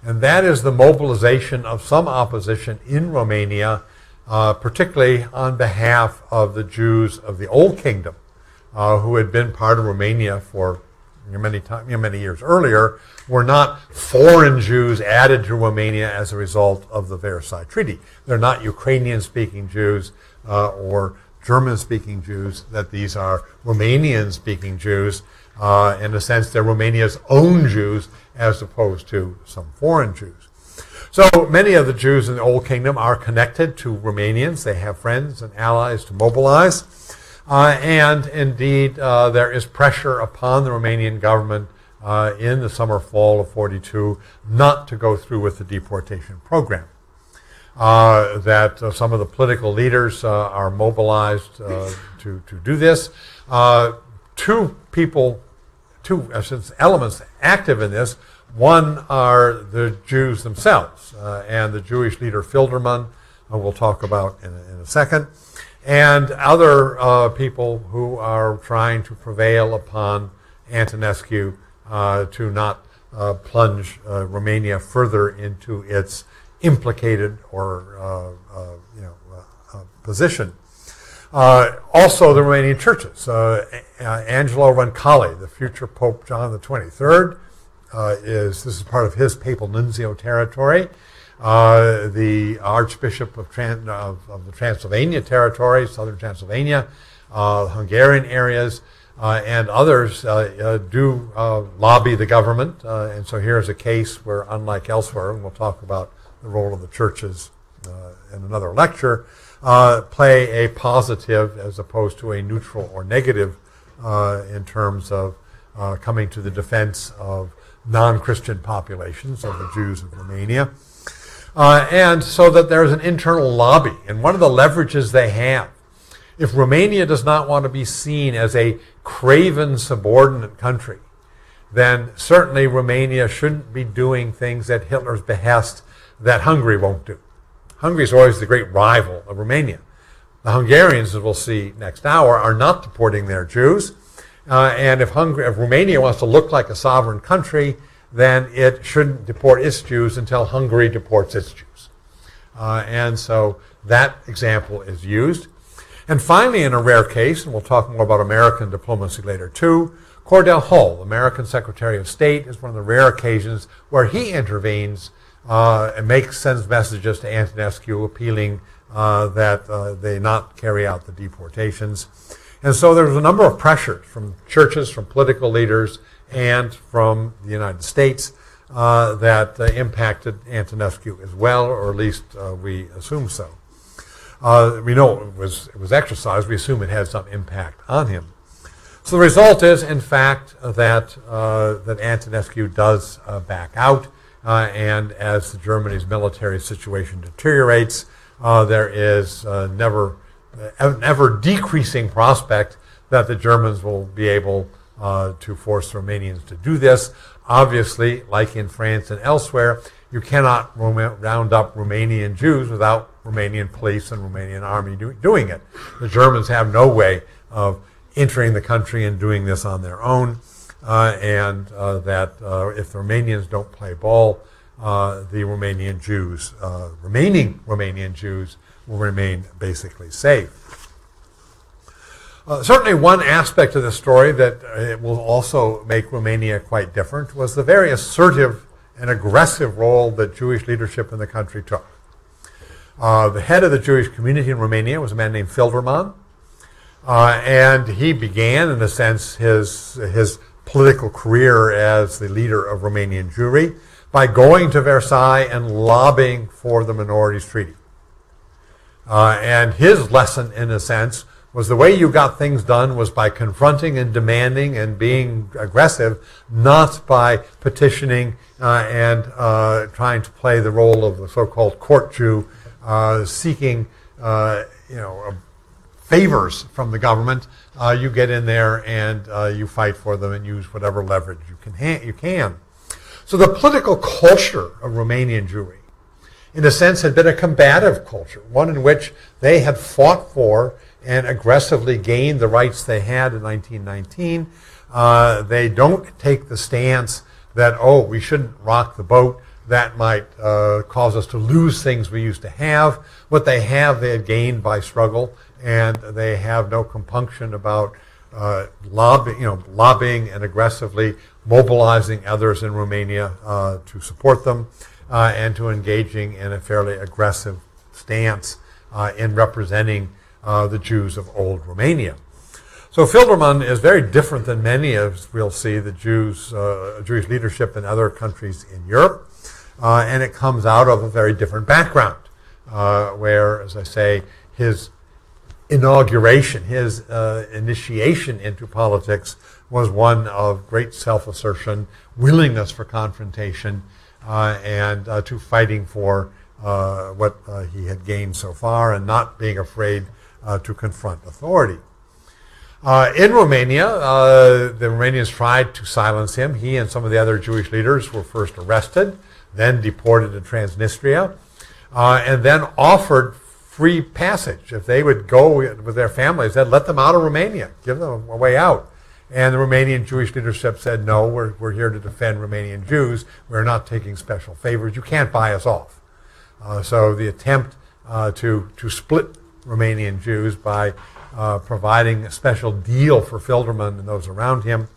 and that is the mobilization of some opposition in Romania, particularly on behalf of the Jews of the Old Kingdom, who had been part of Romania for many years earlier, were not foreign Jews added to Romania as a result of the Versailles Treaty. They're not Ukrainian-speaking Jews or German-speaking Jews, that these are Romanian-speaking Jews. In a sense, they're Romania's own Jews as opposed to some foreign Jews. So many of the Jews in the Old Kingdom are connected to Romanians. They have friends and allies to mobilize. And indeed, there is pressure upon the Romanian government in the summer, fall of 42 not to go through with the deportation program. That some of the political leaders are mobilized to do this. Two elements active in this. One are the Jews themselves, and the Jewish leader Filderman, we'll talk about in a second, and other people who are trying to prevail upon Antonescu to not plunge Romania further into its implicated or position. Also, the Romanian churches. Angelo Roncalli, the future Pope John the 23rd, this is part of his papal nuncio territory. The Archbishop of the Transylvania territory, southern Transylvania, Hungarian areas, and others do lobby the government. And so here's a case where, unlike elsewhere, and we'll talk about the role of the churches in another lecture, play a positive as opposed to a neutral or negative in terms of coming to the defense of non-Christian populations, of the Jews of Romania. And so that there's an internal lobby. And one of the leverages they have, if Romania does not want to be seen as a craven subordinate country, then certainly Romania shouldn't be doing things at Hitler's behest that Hungary won't do. Hungary is always the great rival of Romania. The Hungarians, as we'll see next hour, are not deporting their Jews. And if Romania wants to look like a sovereign country, then it shouldn't deport its Jews until Hungary deports its Jews. And so that example is used. And finally, in a rare case, and we'll talk more about American diplomacy later too, Cordell Hull, American Secretary of State, is one of the rare occasions where he intervenes and sends messages to Antonescu appealing that they not carry out the deportations. And so there was a number of pressures from churches, from political leaders, and from the United States that impacted Antonescu as well, or at least we assume so. We know it was exercised. We assume it had some impact on him. So the result is, in fact, that Antonescu does back out, and as Germany's military situation deteriorates, there is an ever decreasing prospect that the Germans will be able to force Romanians to do this. Obviously, like in France and elsewhere, you cannot round up Romanian Jews without Romanian police and Romanian army doing it. The Germans have no way of entering the country and doing this on their own. and that if the Romanians don't play ball, the Romanian Jews, remaining Romanian Jews, will remain basically safe. Certainly one aspect of the story that it will also make Romania quite different was the very assertive and aggressive role that Jewish leadership in the country took. The head of the Jewish community in Romania was a man named Filderman, and he began, in a sense, his political career as the leader of Romanian Jewry by going to Versailles and lobbying for the Minorities Treaty. And his lesson, in a sense, was the way you got things done was by confronting and demanding and being aggressive, not by petitioning and trying to play the role of the so-called court Jew, seeking favors from the government. You get in there and you fight for them and use whatever leverage you can. So the political culture of Romanian Jewry, in a sense, had been a combative culture, one in which they had fought for and aggressively gained the rights they had in 1919. They don't take the stance that, we shouldn't rock the boat. That might cause us to lose things we used to have. What they have, they had gained by struggle, and they have no compunction about lobbying and aggressively mobilizing others in Romania to support them and to engaging in a fairly aggressive stance in representing the Jews of old Romania. So Filderman is very different than many, as we'll see, the Jewish leadership in other countries in Europe, and it comes out of a very different background, where, as I say, his inauguration, his initiation into politics was one of great self-assertion, willingness for confrontation, and to fighting for what he had gained so far and not being afraid to confront authority. In Romania, the Romanians tried to silence him. He and some of the other Jewish leaders were first arrested, then deported to Transnistria, and then offered free passage. If they would go with their families, they'd let them out of Romania, give them a way out. And the Romanian Jewish leadership said, no, we're here to defend Romanian Jews. We're not taking special favors. You can't buy us off. So the attempt to split Romanian Jews by providing a special deal for Filderman and those around him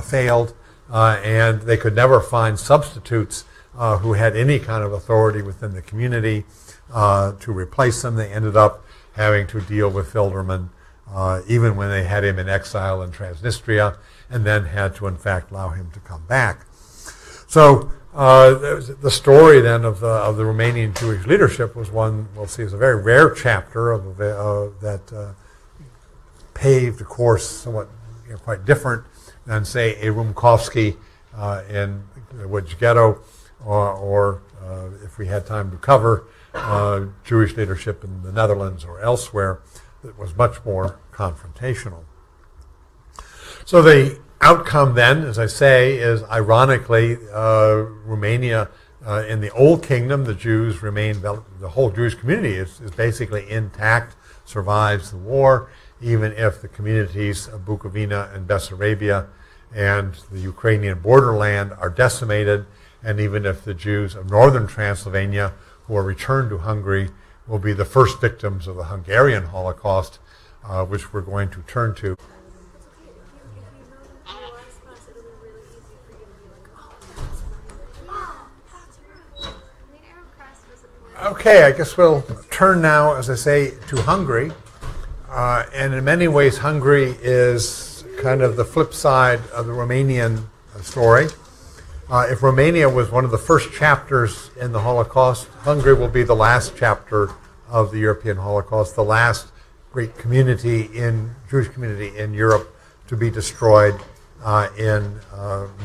failed, and they could never find substitutes who had any kind of authority within the community to replace them. They ended up having to deal with Filderman even when they had him in exile in Transnistria, and then had to, in fact, allow him to come back. So the story then of the Romanian Jewish leadership was one we'll see as a very rare chapter that paved a course somewhat quite different than, say, a Rumkovsky in the Łódź Ghetto, or if we had time to cover, Jewish leadership in the Netherlands or elsewhere that was much more confrontational. So the outcome then, as I say, is ironically Romania in the Old Kingdom, the Jews remain, the whole Jewish community is basically intact, survives the war, even if the communities of Bukovina and Bessarabia and the Ukrainian borderland are decimated, and even if the Jews of northern Transylvania who are returned to Hungary will be the first victims of the Hungarian Holocaust, which we're going to turn to. Okay, I guess we'll turn now, as I say, to Hungary. And in many ways, Hungary is kind of the flip side of the Romanian story. If Romania was one of the first chapters in the Holocaust, Hungary will be the last chapter of the European Holocaust, the last great Jewish community in Europe to be destroyed in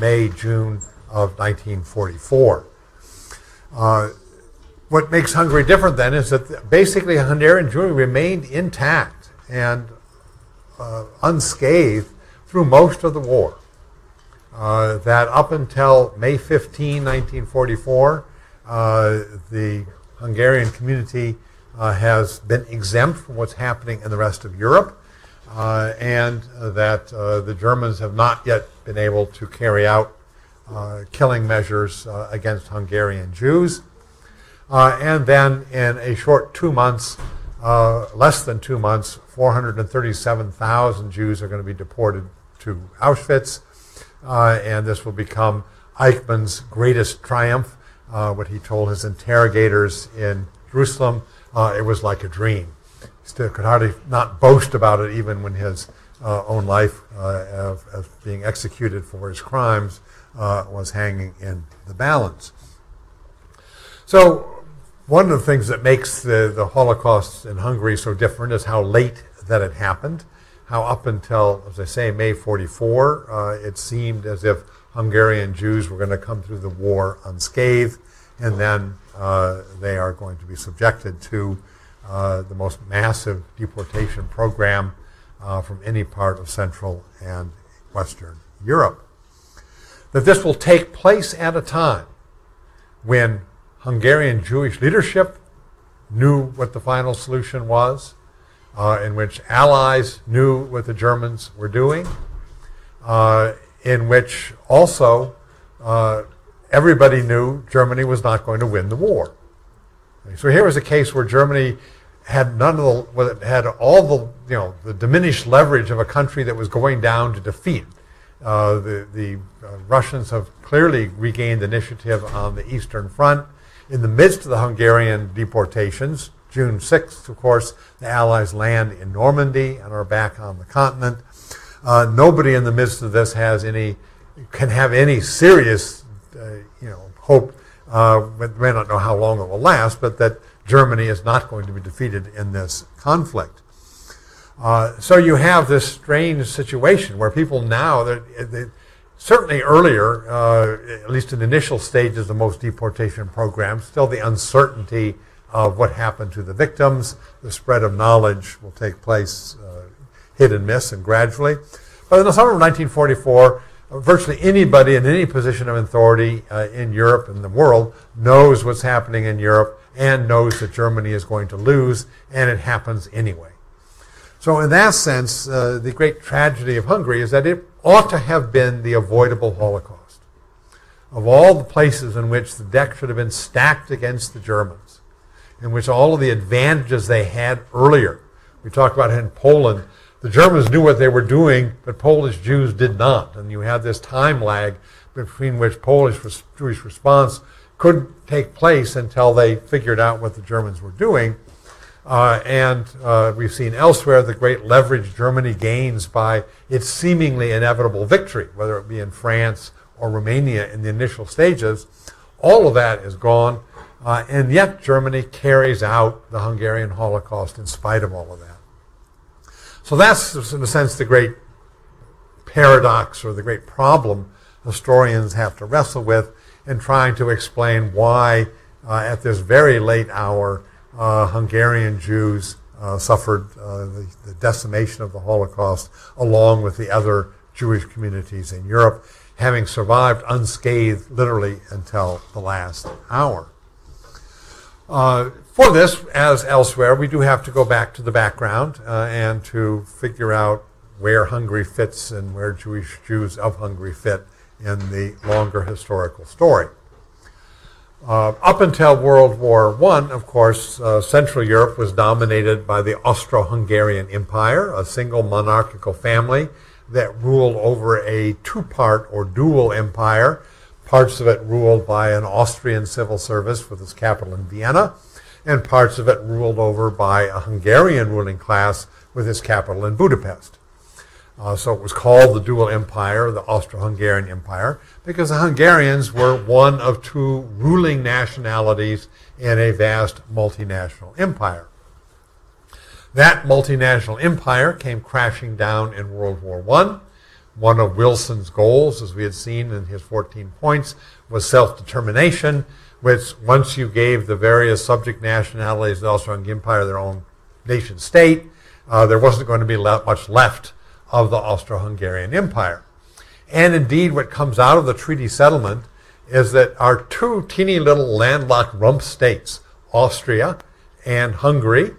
May, June of 1944. What makes Hungary different then is that basically Hungarian Jewry remained intact and unscathed through most of the war. That up until May 15, 1944, the Hungarian community has been exempt from what's happening in the rest of Europe. and that the Germans have not yet been able to carry out killing measures against Hungarian Jews. And then in a short 2 months, less than 2 months, 437,000 Jews are going to be deported to Auschwitz, and this will become Eichmann's greatest triumph. What he told his interrogators in Jerusalem, it was like a dream. He still could hardly not boast about it, even when his own life of being executed for his crimes was hanging in the balance. So one of the things that makes the Holocaust in Hungary so different is how late that it happened, how up until, as I say, May 44, it seemed as if Hungarian Jews were going to come through the war unscathed, and then they are going to be subjected to the most massive deportation program from any part of Central and Western Europe. That this will take place at a time when Hungarian Jewish leadership knew what the final solution was, in which allies knew what the Germans were doing, in which also everybody knew Germany was not going to win the war. So here was a case where Germany had all the diminished leverage of a country that was going down to defeat. The Russians have clearly regained initiative on the Eastern Front. In the midst of the Hungarian deportations, June 6th, of course, the Allies land in Normandy and are back on the continent. Nobody in the midst of this can have any serious hope. We may not know how long it will last, but that Germany is not going to be defeated in this conflict. So you have this strange situation where people now, certainly earlier, at least in the initial stages of most deportation programs, still the uncertainty of what happened to the victims, the spread of knowledge will take place hit and miss and gradually. But in the summer of 1944, virtually anybody in any position of authority in Europe and the world knows what's happening in Europe and knows that Germany is going to lose, and it happens anyway. So in that sense, the great tragedy of Hungary is that it ought to have been the avoidable Holocaust. Of all the places in which the deck should have been stacked against the Germans, in which all of the advantages they had earlier, we talked about it in Poland, the Germans knew what they were doing, but Polish Jews did not. And you had this time lag between which Polish Jewish response could take place until they figured out what the Germans were doing. And we've seen elsewhere the great leverage Germany gains by its seemingly inevitable victory, whether it be in France or Romania in the initial stages. All of that is gone, and yet Germany carries out the Hungarian Holocaust in spite of all of that. So that's, in a sense, the great paradox or the great problem historians have to wrestle with in trying to explain why, at this very late hour, Hungarian Jews suffered the decimation of the Holocaust along with the other Jewish communities in Europe, having survived unscathed literally until the last hour. For this, as elsewhere, we do have to go back to the background and to figure out where Hungary fits and where Jews of Hungary fit in the longer historical story. Up until World War I, of course, Central Europe was dominated by the Austro-Hungarian Empire, a single monarchical family that ruled over a two-part or dual empire, parts of it ruled by an Austrian civil service with its capital in Vienna, and parts of it ruled over by a Hungarian ruling class with its capital in Budapest. So it was called the dual empire, the Austro-Hungarian Empire, because the Hungarians were one of two ruling nationalities in a vast multinational empire. That multinational empire came crashing down in World War I. One of Wilson's goals, as we had seen in his 14 points, was self-determination, which once you gave the various subject nationalities of the Austro-Hungarian Empire their own nation state, there wasn't going to be much left of the Austro-Hungarian Empire. And indeed, what comes out of the treaty settlement is that our two teeny little landlocked rump states, Austria and Hungary,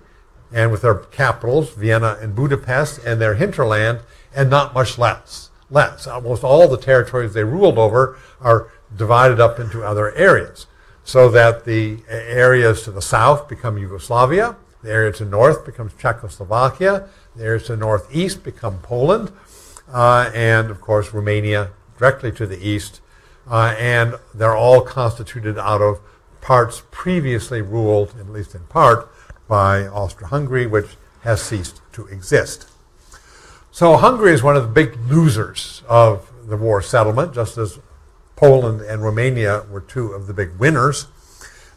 and with their capitals, Vienna and Budapest, and their hinterland, and not much less. Almost all the territories they ruled over are divided up into other areas, so that the areas to the south become Yugoslavia, the area to the north becomes Czechoslovakia, the area to the northeast become Poland, and of course Romania directly to the east, and they're all constituted out of parts previously ruled, at least in part, by Austro-Hungary, which has ceased to exist. So Hungary is one of the big losers of the war settlement, just as Poland and Romania were two of the big winners,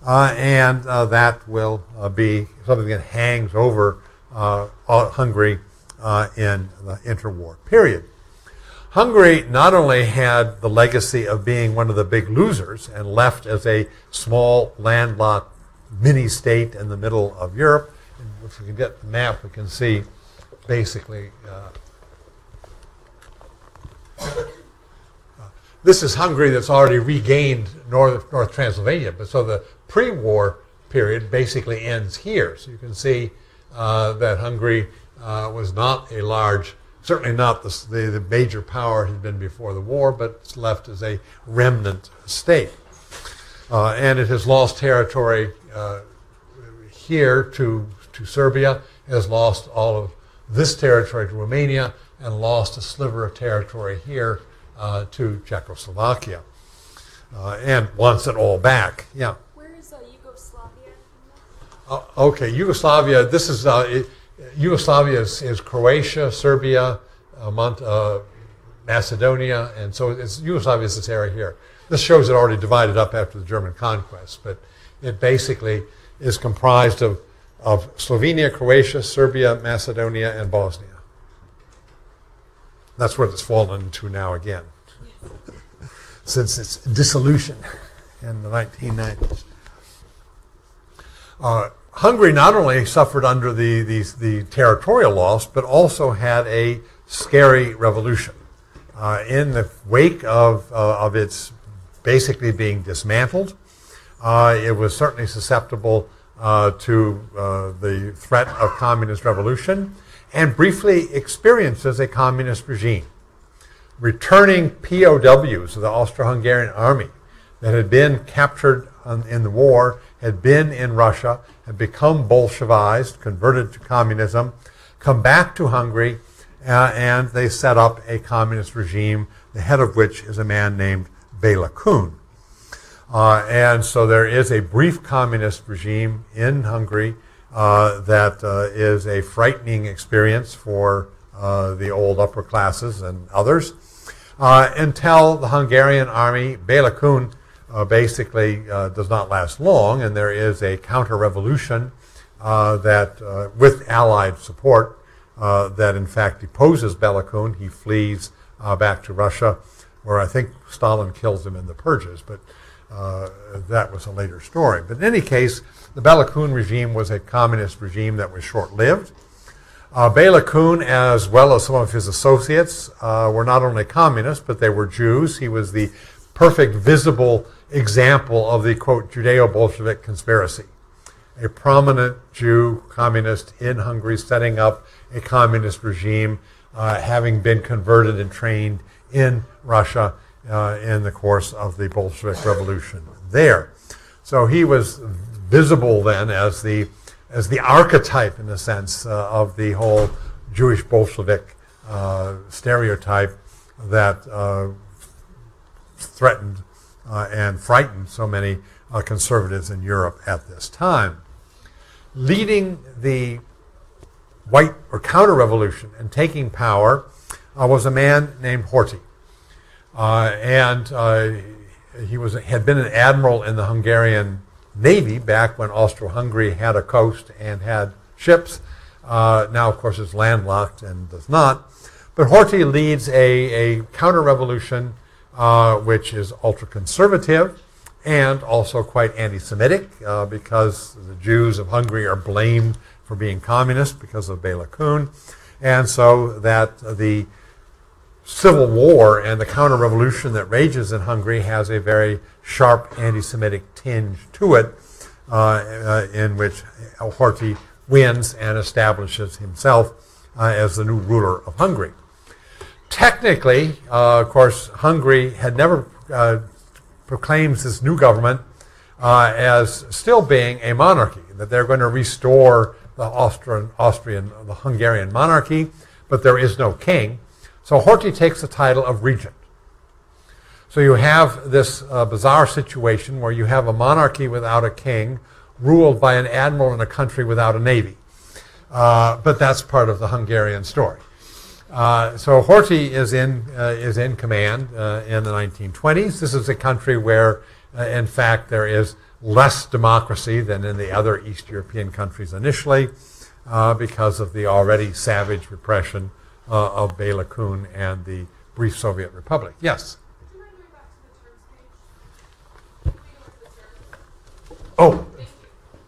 and that will be something that hangs over Hungary in the interwar period. Hungary not only had the legacy of being one of the big losers and left as a small landlocked mini-state in the middle of Europe, and if we can get the map, we can see basically this is Hungary that's already regained North Transylvania, but so the pre-war period basically ends here. So you can see that Hungary was not a large, certainly not the major power it had been before the war, but it's left as a remnant state. And it has lost territory here to Serbia, it has lost all of this territory to Romania, and lost a sliver of territory here to Czechoslovakia, and wants it all back. Yeah. Where is Yugoslavia? Okay, Yugoslavia. This is Yugoslavia is Croatia, Serbia, Macedonia, and so Yugoslavia is this area here. This shows it already divided up after the German conquest, but it basically is comprised of Slovenia, Croatia, Serbia, Macedonia, and Bosnia. That's what it's fallen into now again, since its dissolution in the 1990s. Hungary not only suffered under the territorial loss, but also had a scary revolution. In the wake of its basically being dismantled, it was certainly susceptible to the threat of communist revolution, and briefly experiences a communist regime. Returning POWs of the Austro-Hungarian army that had been captured in the war, had been in Russia, had become Bolshevized, converted to communism, come back to Hungary, and they set up a communist regime, the head of which is a man named Béla Kun. And so there is a brief communist regime in Hungary that is a frightening experience for the old upper classes and others, until the Hungarian army, Béla Kun, basically does not last long, and there is a counter-revolution that, with Allied support, that in fact deposes Béla Kun. He flees back to Russia, where I think Stalin kills him in the purges, but that was a later story. But in any case, the Béla Kun regime was a communist regime that was short-lived. Béla Kun, as well as some of his associates, were not only communists, but they were Jews. He was the perfect visible example of the, quote, Judeo-Bolshevik conspiracy. A prominent Jew communist in Hungary setting up a communist regime, having been converted and trained in Russia in the course of the Bolshevik Revolution there. So he was visible then as the archetype, in a sense, of the whole Jewish Bolshevik stereotype that threatened and frightened so many conservatives in Europe at this time. Leading the white or counter-revolution and taking power was a man named Horthy. He had been an admiral in the Hungarian Navy back when Austro-Hungary had a coast and had ships. Now, of course, it's landlocked and does not. But Horthy leads a counter-revolution which is ultra-conservative and also quite anti-Semitic because the Jews of Hungary are blamed for being communist because of Béla Kun. And so that the civil war and the counter-revolution that rages in Hungary has a very sharp anti-Semitic tinge to it, in which Horthy wins and establishes himself as the new ruler of Hungary. Technically, of course, Hungary had never proclaims this new government as still being a monarchy, that they're going to restore the Hungarian monarchy, but there is no king. So Horthy takes the title of regent. So you have this bizarre situation where you have a monarchy without a king, ruled by an admiral in a country without a navy. But that's part of the Hungarian story. So Horthy is in command in the 1920s. This is a country where, in fact, there is less democracy than in the other East European countries initially, because of the already savage repression of Bela Kun and the brief Soviet Republic. Yes. Would you mind going back to the terms page? Oh, Thank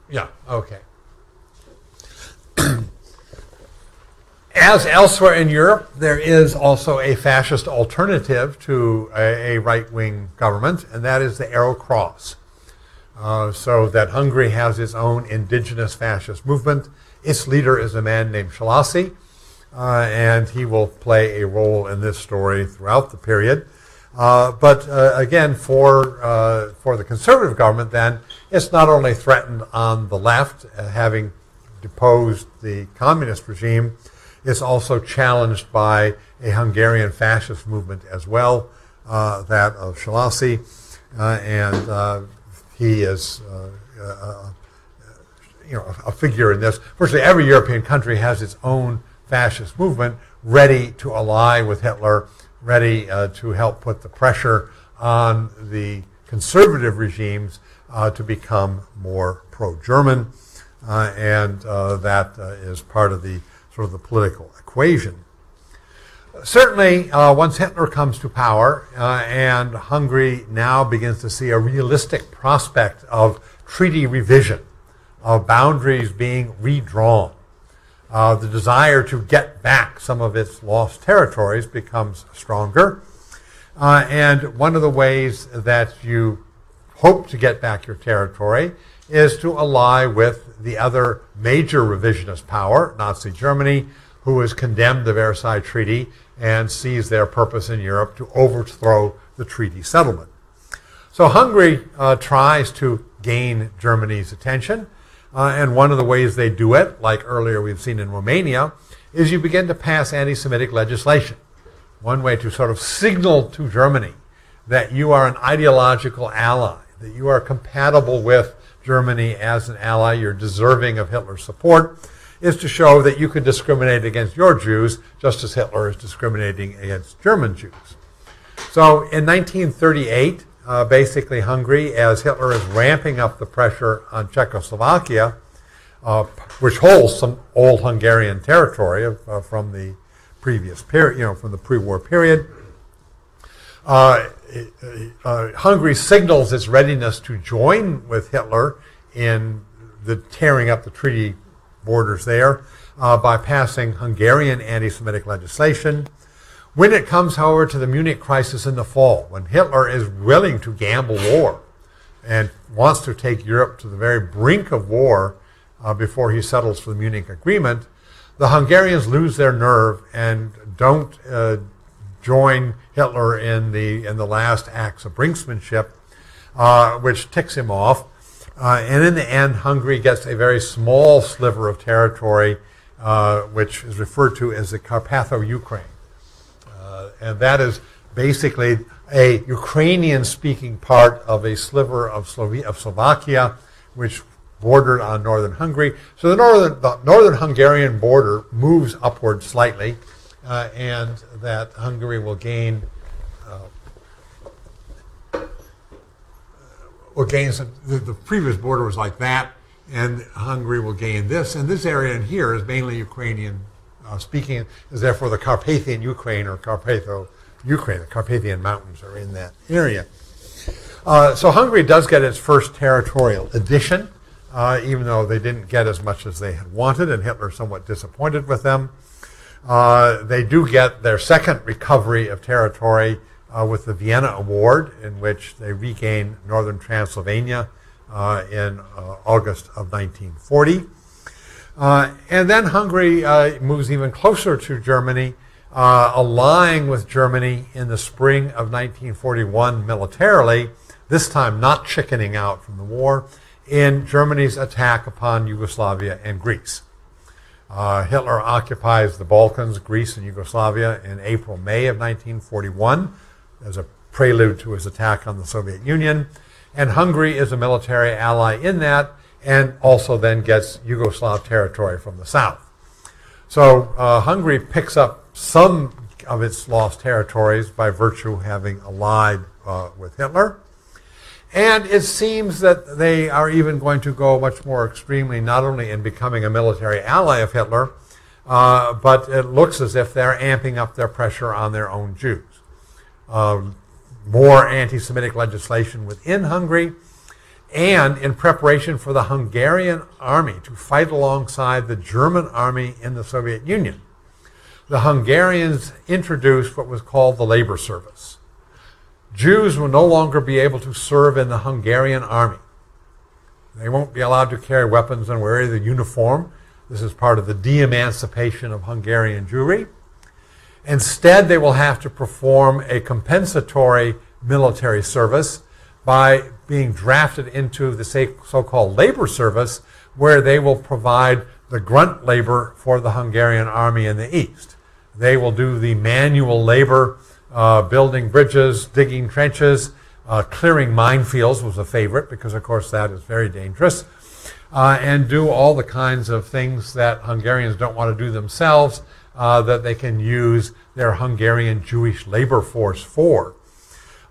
you. yeah. Okay. As elsewhere in Europe, there is also a fascist alternative to a right-wing government, and that is the Arrow Cross. So that Hungary has its own indigenous fascist movement. Its leader is a man named Szalasi, and he will play a role in this story throughout the period. But again, for the conservative government, then, it's not only threatened on the left, having deposed the communist regime, it's also challenged by a Hungarian fascist movement as well, that of Szalasi, and he is a figure in this. Virtually every European country has its own fascist movement, ready to ally with Hitler, ready to help put the pressure on the conservative regimes to become more pro-German, and that is part of the sort of the political equation. Certainly, once Hitler comes to power and Hungary now begins to see a realistic prospect of treaty revision, of boundaries being redrawn, the desire to get back some of its lost territories becomes stronger. And one of the ways that you hope to get back your territory is to ally with the other major revisionist power, Nazi Germany, who has condemned the Versailles Treaty and sees their purpose in Europe to overthrow the treaty settlement. So Hungary tries to gain Germany's attention, and one of the ways they do it, like earlier we've seen in Romania, is you begin to pass anti-Semitic legislation. One way to sort of signal to Germany that you are an ideological ally, that you are compatible with Germany as an ally, you're deserving of Hitler's support, is to show that you can discriminate against your Jews just as Hitler is discriminating against German Jews. So in 1938, basically Hungary, as Hitler is ramping up the pressure on Czechoslovakia, which holds some old Hungarian territory from the previous period, from the pre-war period, Hungary signals its readiness to join with Hitler in the tearing up the treaty borders there by passing Hungarian anti-Semitic legislation. When it comes, however, to the Munich crisis in the fall, when Hitler is willing to gamble war and wants to take Europe to the very brink of war before he settles for the Munich Agreement, the Hungarians lose their nerve and don't join Hitler in the last acts of brinksmanship, which ticks him off. And in the end, Hungary gets a very small sliver of territory, which is referred to as the Carpatho-Ukraine. And that is basically a Ukrainian-speaking part of a sliver of Slovakia, which bordered on northern Hungary. So the northern Hungarian border moves upward slightly, and that Hungary will gain the previous border was like that, and Hungary will gain this. And this area in here is mainly Ukrainian speaking, is therefore the Carpathian Ukraine or Carpatho Ukraine. The Carpathian Mountains are in that area. So Hungary does get its first territorial addition, even though they didn't get as much as they had wanted, and Hitler somewhat disappointed with them. They do get their second recovery of territory with the Vienna Award, in which they regain northern Transylvania in August of 1940. And then Hungary moves even closer to Germany, allying with Germany in the spring of 1941 militarily, this time not chickening out from the war, in Germany's attack upon Yugoslavia and Greece. Hitler occupies the Balkans, Greece, and Yugoslavia in April-May of 1941 as a prelude to his attack on the Soviet Union. And Hungary is a military ally in that, and also then gets Yugoslav territory from the south. So Hungary picks up some of its lost territories by virtue of having allied with Hitler. And it seems that they are even going to go much more extremely, not only in becoming a military ally of Hitler, but it looks as if they're amping up their pressure on their own Jews. More anti-Semitic legislation within Hungary, and in preparation for the Hungarian army to fight alongside the German army in the Soviet Union, the Hungarians introduced what was called the labor service. Jews will no longer be able to serve in the Hungarian army. They won't be allowed to carry weapons and wear the uniform. This is part of the de-emancipation of Hungarian Jewry. Instead, they will have to perform a compensatory military service by being drafted into the so-called labor service, where they will provide the grunt labor for the Hungarian army in the east. They will do the manual labor, building bridges, digging trenches, clearing minefields was a favorite because, of course, that is very dangerous, and do all the kinds of things that Hungarians don't want to do themselves, that they can use their Hungarian Jewish labor force for.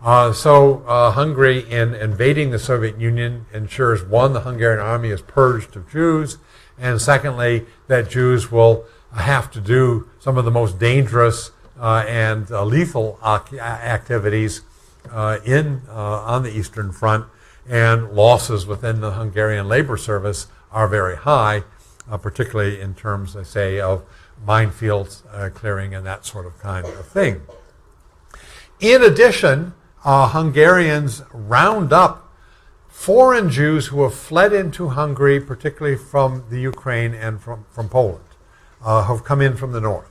So Hungary, in invading the Soviet Union, ensures, one, the Hungarian army is purged of Jews, and secondly, that Jews will have to do some of the most dangerous and lethal activities on the Eastern Front, and losses within the Hungarian labor service are very high, particularly in terms, I say, of minefields clearing and that sort of kind of thing. In addition, Hungarians round up foreign Jews who have fled into Hungary, particularly from the Ukraine and from Poland, have come in from the north.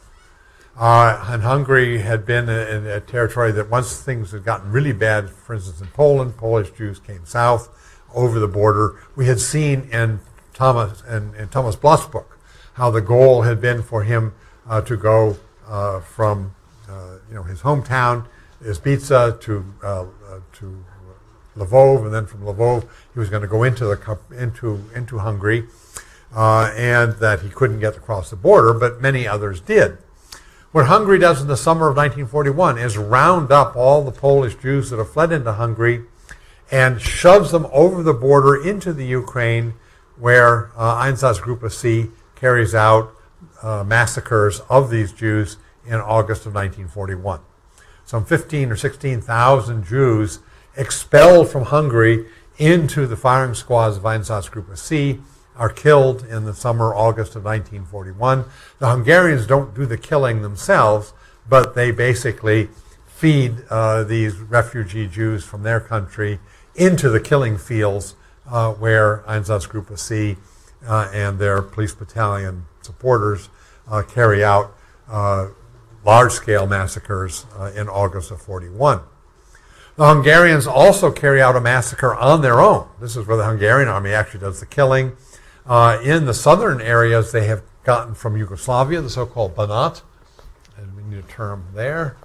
And Hungary had been in a territory that once things had gotten really bad, for instance in Poland, Polish Jews came south over the border. We had seen in Thomas Bloch's book how the goal had been for him to go from his hometown, Izbica, to Lvov, and then from Lvov he was going to go into Hungary, and that he couldn't get across the border, but many others did. What Hungary does in the summer of 1941 is round up all the Polish Jews that have fled into Hungary and shoves them over the border into the Ukraine, where Einsatzgruppe C carries out massacres of these Jews in August of 1941. Some 15 or 16,000 Jews expelled from Hungary into the firing squads of Einsatzgruppe C are killed in the summer, August of 1941. The Hungarians don't do the killing themselves, but they basically feed these refugee Jews from their country into the killing fields where Einsatzgruppe C and their police battalion supporters carry out large-scale massacres in August of 41. The Hungarians also carry out a massacre on their own. This is where the Hungarian army actually does the killing. In the southern areas they have gotten from Yugoslavia, the so-called Banat, and we need a term there.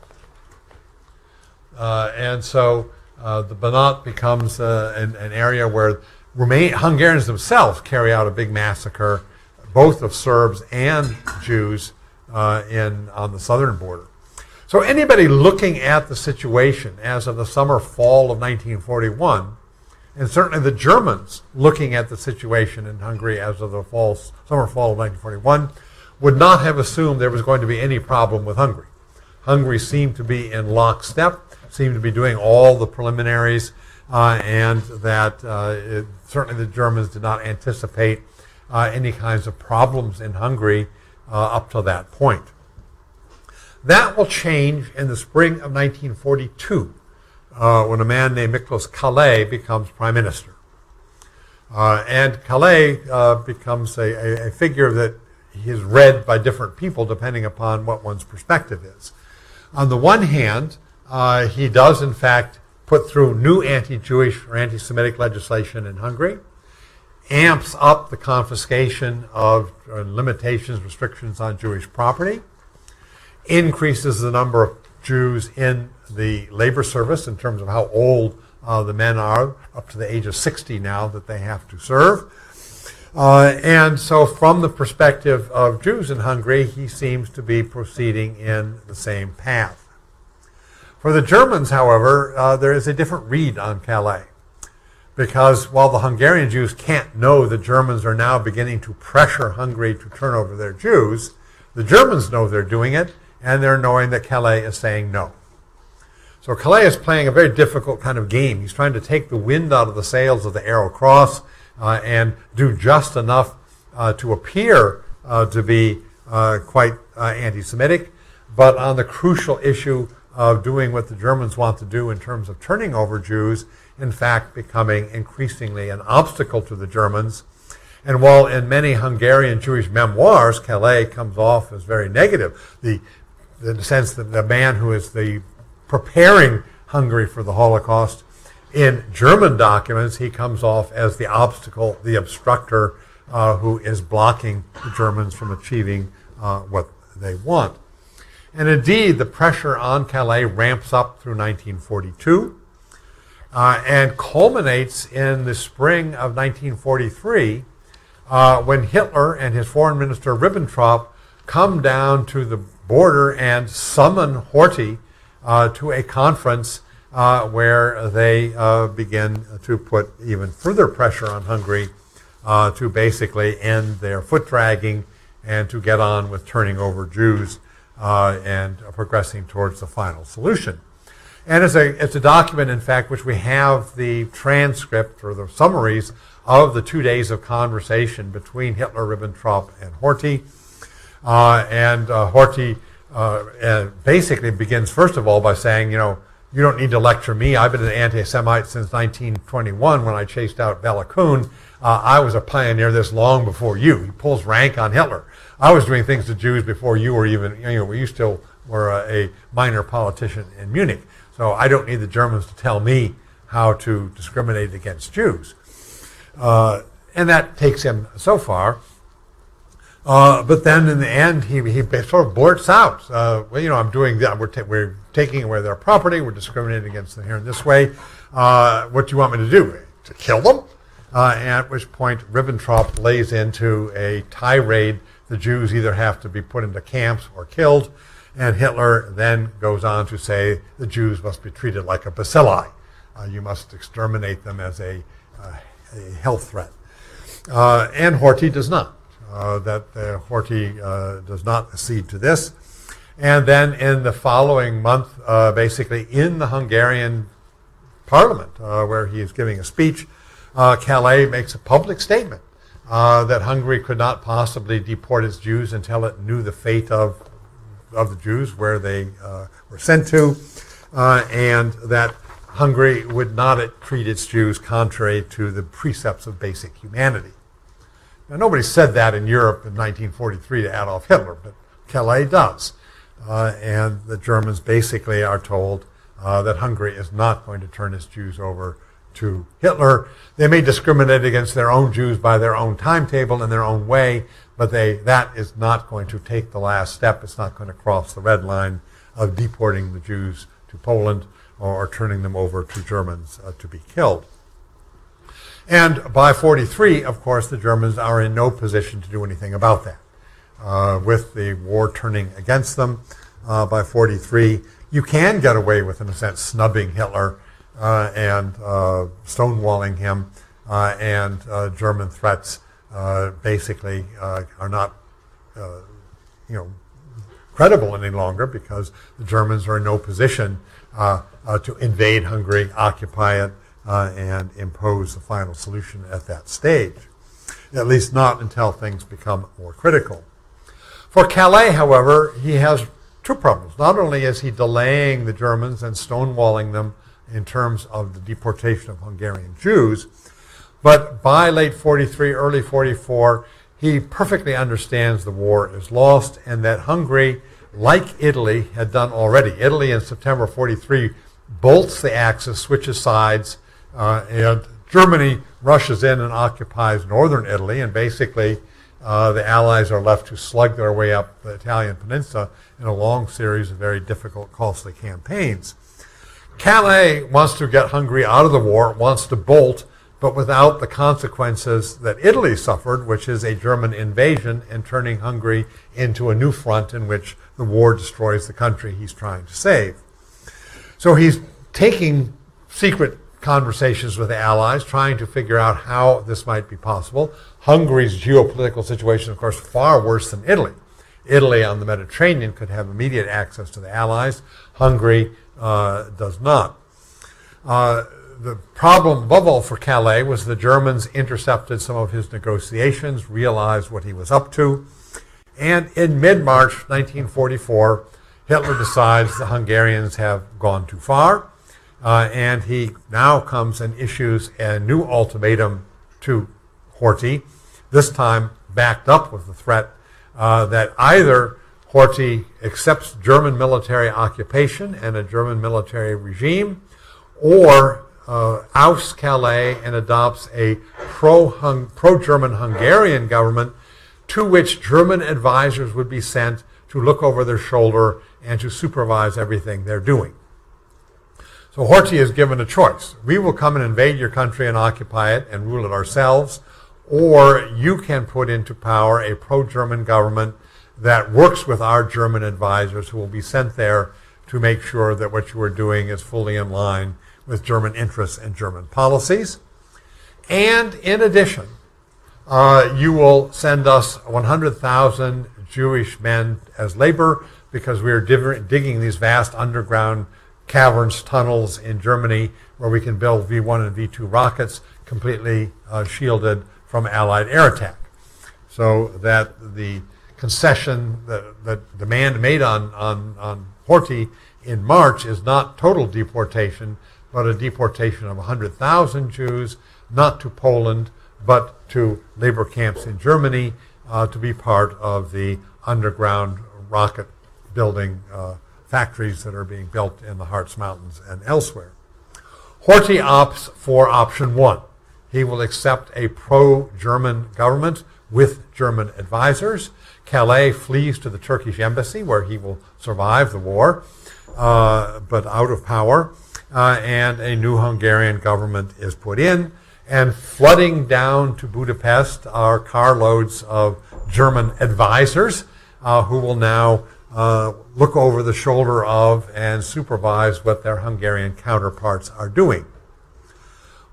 And so the Banat becomes an area where Hungarians themselves carry out a big massacre, both of Serbs and Jews on the southern border. So anybody looking at the situation as of the summer-fall of 1941, and certainly the Germans looking at the situation in Hungary as of the summer-fall of 1941, would not have assumed there was going to be any problem with Hungary. Hungary seemed to be in lockstep, seemed to be doing all the preliminaries, and that certainly the Germans did not anticipate any kinds of problems in Hungary up to that point. That will change in the spring of 1942, when a man named Miklos Kálay becomes prime minister. And Calais becomes a figure that is read by different people depending upon what one's perspective is. On the one hand, he does in fact put through new anti-Jewish or anti-Semitic legislation in Hungary, amps up the confiscation of limitations, restrictions on Jewish property, increases the number of Jews in the labor service in terms of how old the men are, up to the age of 60 now that they have to serve. And so from the perspective of Jews in Hungary, he seems to be proceeding in the same path. For the Germans, however, there is a different read on Calais. Because while the Hungarian Jews can't know the Germans are now beginning to pressure Hungary to turn over their Jews, the Germans know they're doing it, and they're knowing that Calais is saying no. So Calais is playing a very difficult kind of game. He's trying to take the wind out of the sails of the Arrow Cross and do just enough to appear to be quite anti-Semitic, but on the crucial issue of doing what the Germans want to do in terms of turning over Jews, in fact becoming increasingly an obstacle to the Germans. And while in many Hungarian Jewish memoirs, Calais comes off as very negative, in the sense that the man who is preparing Hungary for the Holocaust, in German documents, he comes off as the obstacle, the obstructor, who is blocking the Germans from achieving what they want. And indeed, the pressure on Calais ramps up through 1942 and culminates in the spring of 1943 when Hitler and his foreign minister Ribbentrop come down to the border and summon Horthy to a conference where they begin to put even further pressure on Hungary to basically end their foot dragging and to get on with turning over Jews and progressing towards the final solution. And it's a document, in fact, which we have the transcript or the summaries of the 2 days of conversation between Hitler, Ribbentrop, and Horthy. Horthy basically begins, first of all, by saying, you don't need to lecture me. I've been an anti-Semite since 1921 when I chased out Bela Kun. I was a pioneer this long before you. He pulls rank on Hitler. I was doing things to Jews before you were even, you still were a minor politician in Munich. So I don't need the Germans to tell me how to discriminate against Jews. And that takes him so far. But then in the end, he sort of blurts out, I'm doing that. We're taking away their property. We're discriminating against them here in this way. What do you want me to do? To kill them? At which point Ribbentrop lays into a tirade. The Jews either have to be put into camps or killed. And Hitler then goes on to say the Jews must be treated like a bacilli. You must exterminate them as a health threat. And Horthy does not. Horthy does not accede to this. And then in the following month, basically in the Hungarian parliament, where he is giving a speech, Calais makes a public statement that Hungary could not possibly deport its Jews until it knew the fate of the Jews, where they were sent to, and that Hungary would not treat its Jews contrary to the precepts of basic humanity. Now, nobody said that in Europe in 1943 to Adolf Hitler, but Calais does. And the Germans basically are told that Hungary is not going to turn its Jews over to Hitler. They may discriminate against their own Jews by their own timetable in their own way, but that is not going to take the last step. It's not going to cross the red line of deporting the Jews to Poland or turning them over to Germans to be killed. And by 1943, of course, the Germans are in no position to do anything about that. With the war turning against them by 1943, you can get away with, in a sense, snubbing Hitler and stonewalling him, and German threats basically are not credible any longer, because the Germans are in no position to invade Hungary, occupy it, and impose the final solution at that stage, at least not until things become more critical. For Calais, however, he has two problems. Not only is he delaying the Germans and stonewalling them in terms of the deportation of Hungarian Jews, But by late 43, early 44, he perfectly understands the war is lost and that Hungary, like Italy, had done already. Italy in September 43 bolts the Axis, switches sides, and Germany rushes in and occupies northern Italy, and basically the Allies are left to slug their way up the Italian peninsula in a long series of very difficult, costly campaigns. Calais wants to get Hungary out of the war, wants to bolt, but without the consequences that Italy suffered, which is a German invasion and turning Hungary into a new front in which the war destroys the country he's trying to save. So he's taking secret conversations with the Allies, trying to figure out how this might be possible. Hungary's geopolitical situation, of course, far worse than Italy. Italy on the Mediterranean could have immediate access to the Allies. Hungary does not. The problem, above all, for Calais was the Germans intercepted some of his negotiations, realized what he was up to, and in mid-March 1944, Hitler decides the Hungarians have gone too far, and he now comes and issues a new ultimatum to Horthy, this time backed up with the threat that either Horthy accepts German military occupation and a German military regime, or ousts Calais and adopts a pro-German Hungarian government to which German advisors would be sent to look over their shoulder and to supervise everything they're doing. So Horthy is given a choice. We will come and invade your country and occupy it and rule it ourselves, or you can put into power a pro-German government that works with our German advisors who will be sent there to make sure that what you are doing is fully in line with German interests and German policies. And in addition, you will send us 100,000 Jewish men as labor because we are digging these vast underground caverns, tunnels in Germany where we can build V-1 and V-2 rockets completely shielded from Allied air attack. So that the concession, the demand made on Horthy in March is not total deportation, but a deportation of 100,000 Jews, not to Poland, but to labor camps in Germany to be part of the underground rocket building factories that are being built in the Harz Mountains and elsewhere. Horthy opts for option one. He will accept a pro-German government with German advisors. Calais flees to the Turkish embassy where he will survive the war, but out of power. And a new Hungarian government is put in, and flooding down to Budapest are carloads of German advisors who will now look over the shoulder of and supervise what their Hungarian counterparts are doing.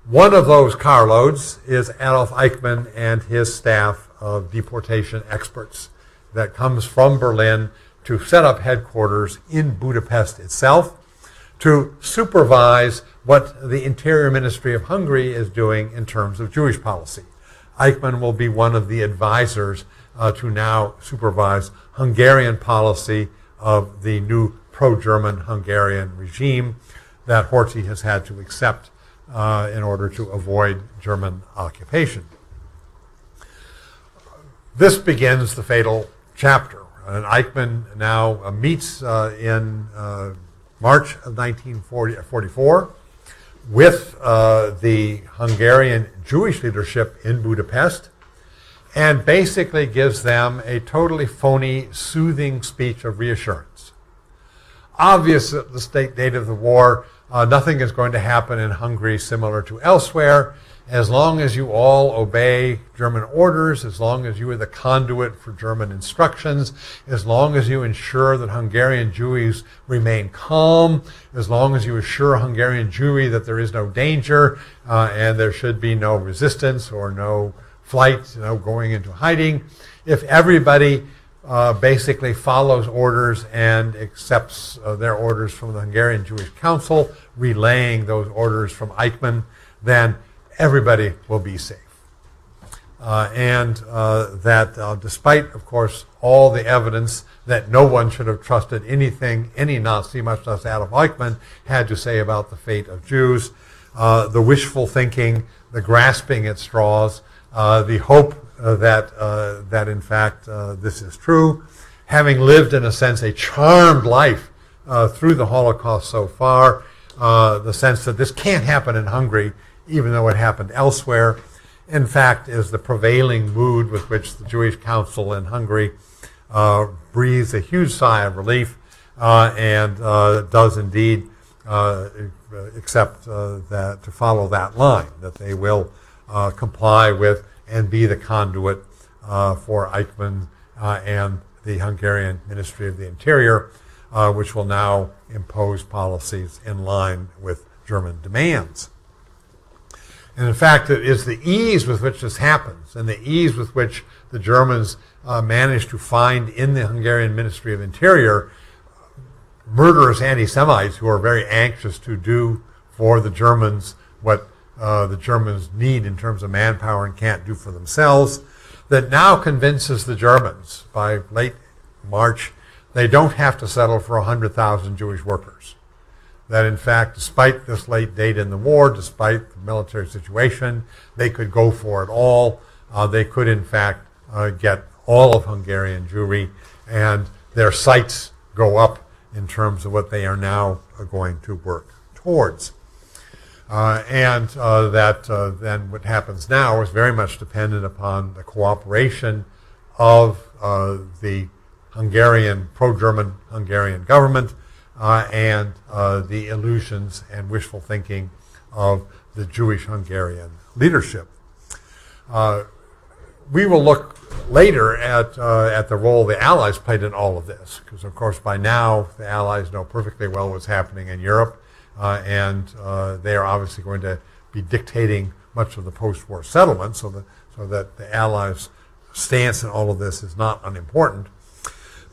One of those carloads is Adolf Eichmann and his staff of deportation experts that comes from Berlin to set up headquarters in Budapest itself, to supervise what the Interior Ministry of Hungary is doing in terms of Jewish policy. Eichmann will be one of the advisors to now supervise Hungarian policy of the new pro-German Hungarian regime that Horthy has had to accept in order to avoid German occupation. This begins the fatal chapter. And Eichmann now meets in March of 1944 with the Hungarian Jewish leadership in Budapest and basically gives them a totally phony, soothing speech of reassurance. Obvious at the date of the war, nothing is going to happen in Hungary similar to elsewhere. As long as you all obey German orders, as long as you are the conduit for German instructions, as long as you ensure that Hungarian Jews remain calm, as long as you assure Hungarian Jewry that there is no danger and there should be no resistance or no flight, going into hiding, if everybody basically follows orders and accepts their orders from the Hungarian Jewish Council, relaying those orders from Eichmann, then everybody will be safe. And that despite, of course, all the evidence that no one should have trusted anything any Nazi, much less Adolf Eichmann, had to say about the fate of Jews, the wishful thinking, the grasping at straws, the hope that in fact this is true, having lived in a sense a charmed life through the Holocaust so far, the sense that this can't happen in Hungary even though it happened elsewhere, in fact is the prevailing mood with which the Jewish Council in Hungary breathes a huge sigh of relief and does indeed accept that to follow that line, that they will comply with and be the conduit for Eichmann and the Hungarian Ministry of the Interior, which will now impose policies in line with German demands. And in fact, it is the ease with which this happens and the ease with which the Germans managed to find in the Hungarian Ministry of Interior murderous anti-Semites who are very anxious to do for the Germans what the Germans need in terms of manpower and can't do for themselves, that now convinces the Germans by late March they don't have to settle for 100,000 Jewish workers. That in fact, despite this late date in the war, despite the military situation, they could go for it all. They could in fact get all of Hungarian Jewry, and their sights go up in terms of what they are now going to work towards. And then what happens now is very much dependent upon the cooperation of the Hungarian, pro-German Hungarian government and the illusions and wishful thinking of the Jewish Hungarian leadership. We will look later at the role the Allies played in all of this, because of course by now the Allies know perfectly well what's happening in Europe, and they are obviously going to be dictating much of the post-war settlement, so that the Allies' stance in all of this is not unimportant.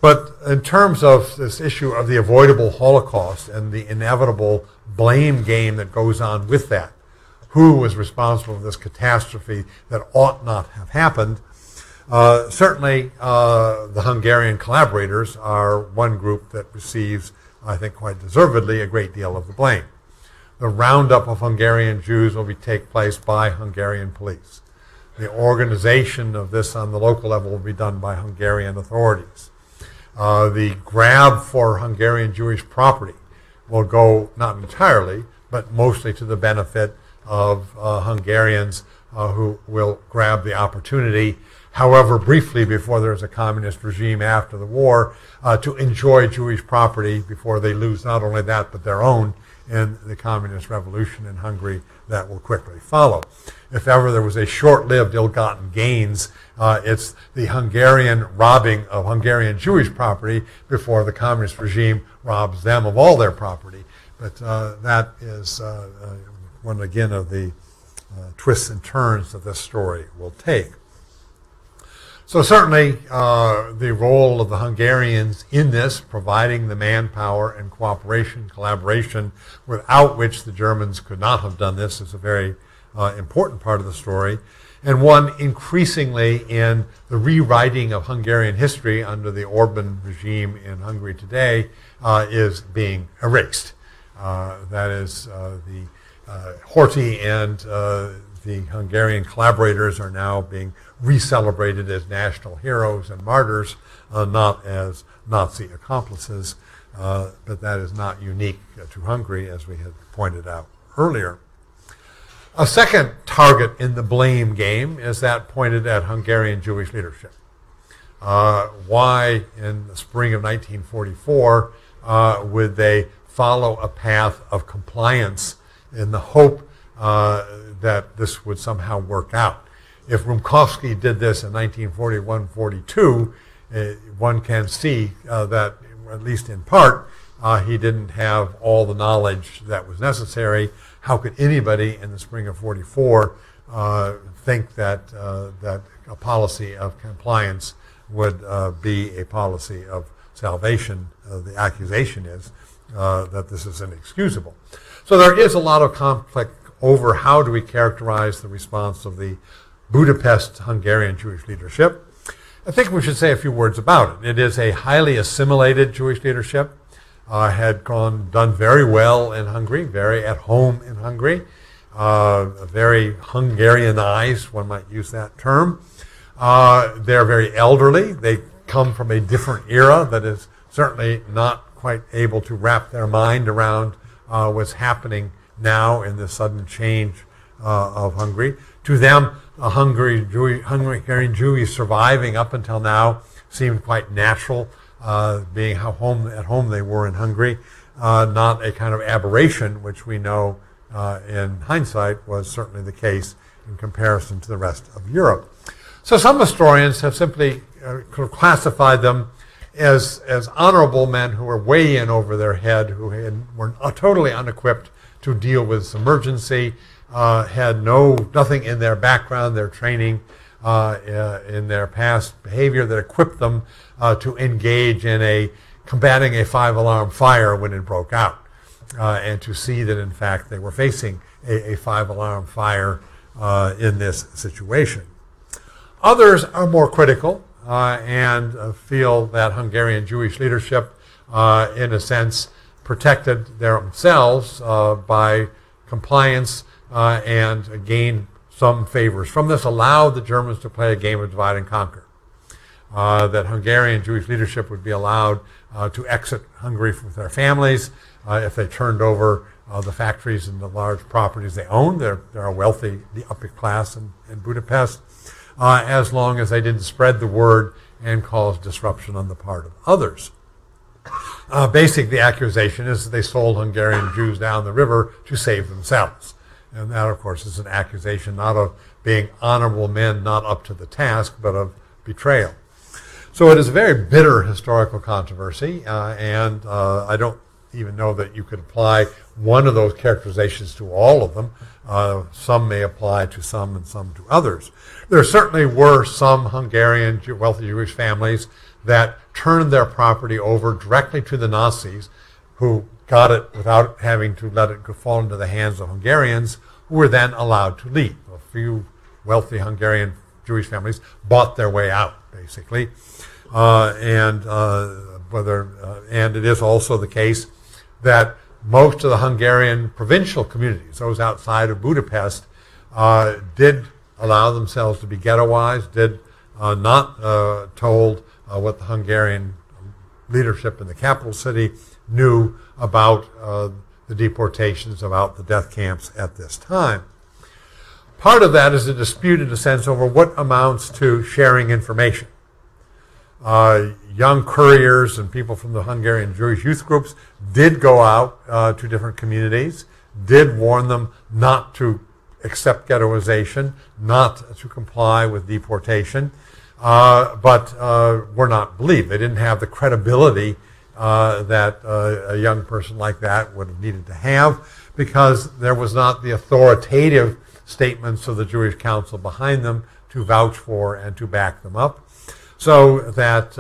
But in terms of this issue of the avoidable Holocaust and the inevitable blame game that goes on with that, who was responsible for this catastrophe that ought not have happened, certainly the Hungarian collaborators are one group that receives, I think quite deservedly, a great deal of the blame. The roundup of Hungarian Jews will take place by Hungarian police. The organization of this on the local level will be done by Hungarian authorities. The grab for Hungarian Jewish property will go not entirely, but mostly to the benefit of Hungarians who will grab the opportunity, however briefly before there's a communist regime after the war, to enjoy Jewish property before they lose not only that but their own in the communist revolution in Hungary that will quickly follow. If ever there was a short-lived ill-gotten gains, it's the Hungarian robbing of Hungarian Jewish property before the communist regime robs them of all their property. But that is one, again, of the twists and turns that this story will take. So certainly the role of the Hungarians in this, providing the manpower and cooperation, collaboration, without which the Germans could not have done this, is a very important part of the story, and one increasingly in the rewriting of Hungarian history under the Orban regime in Hungary today is being erased. That is, the Horthy and the Hungarian collaborators are now being re-celebrated as national heroes and martyrs, not as Nazi accomplices, but that is not unique to Hungary, as we had pointed out earlier. A second target in the blame game is that pointed at Hungarian Jewish leadership. Why, in the spring of 1944, would they follow a path of compliance in the hope that this would somehow work out? If Rumkowski did this in 1941-42, one can see that, at least in part, he didn't have all the knowledge that was necessary. How could anybody in the spring of 44 think that that a policy of compliance would be a policy of salvation? The accusation is that this is inexcusable. So there is a lot of conflict over how do we characterize the response of the Budapest Hungarian Jewish leadership. I think we should say a few words about it. It is a highly assimilated Jewish leadership, had done very well in Hungary, very at home in Hungary, very Hungarianized, one might use that term. They're very elderly. They come from a different era that is certainly not quite able to wrap their mind around what's happening now in the sudden change of Hungary. To them, Hungarian Jewish surviving up until now seemed quite natural, being how at home they were in Hungary, not a kind of aberration, which we know in hindsight was certainly the case in comparison to the rest of Europe. So some historians have simply classified them as honorable men who were way in over their head, who were totally unequipped to deal with this emergency, had nothing in their background, their training, in their past behavior that equipped them to engage in combating a five-alarm fire when it broke out, and to see that in fact they were facing a five-alarm fire in this situation. Others are more critical and feel that Hungarian Jewish leadership, in a sense, protected themselves by compliance and gained some favors from this, allowed the Germans to play a game of divide and conquer. That Hungarian Jewish leadership would be allowed to exit Hungary with their families if they turned over the factories and the large properties they owned. They're wealthy, the upper class in Budapest, as long as they didn't spread the word and cause disruption on the part of others. Basically, the accusation is that they sold Hungarian Jews down the river to save themselves. And that, of course, is an accusation not of being honorable men not up to the task, but of betrayal. So it is a very bitter historical controversy, and I don't even know that you could apply one of those characterizations to all of them. Some may apply to some and some to others. There certainly were some Hungarian wealthy Jewish families that turned their property over directly to the Nazis, who got it without having to let it fall into the hands of Hungarians, who were then allowed to leave. A few wealthy Hungarian Jewish families bought their way out, basically. And it is also the case that most of the Hungarian provincial communities, those outside of Budapest, did allow themselves to be ghettoized, did not told what the Hungarian leadership in the capital city knew about the deportations, about the death camps at this time. Part of that is a dispute, in a sense, over what amounts to sharing information. Young couriers and people from the Hungarian Jewish youth groups did go out to different communities, did warn them not to accept ghettoization, not to comply with deportation, but were not believed. They didn't have the credibility that a young person like that would have needed to have, because there was not the authoritative statements of the Jewish Council behind them to vouch for and to back them up. So that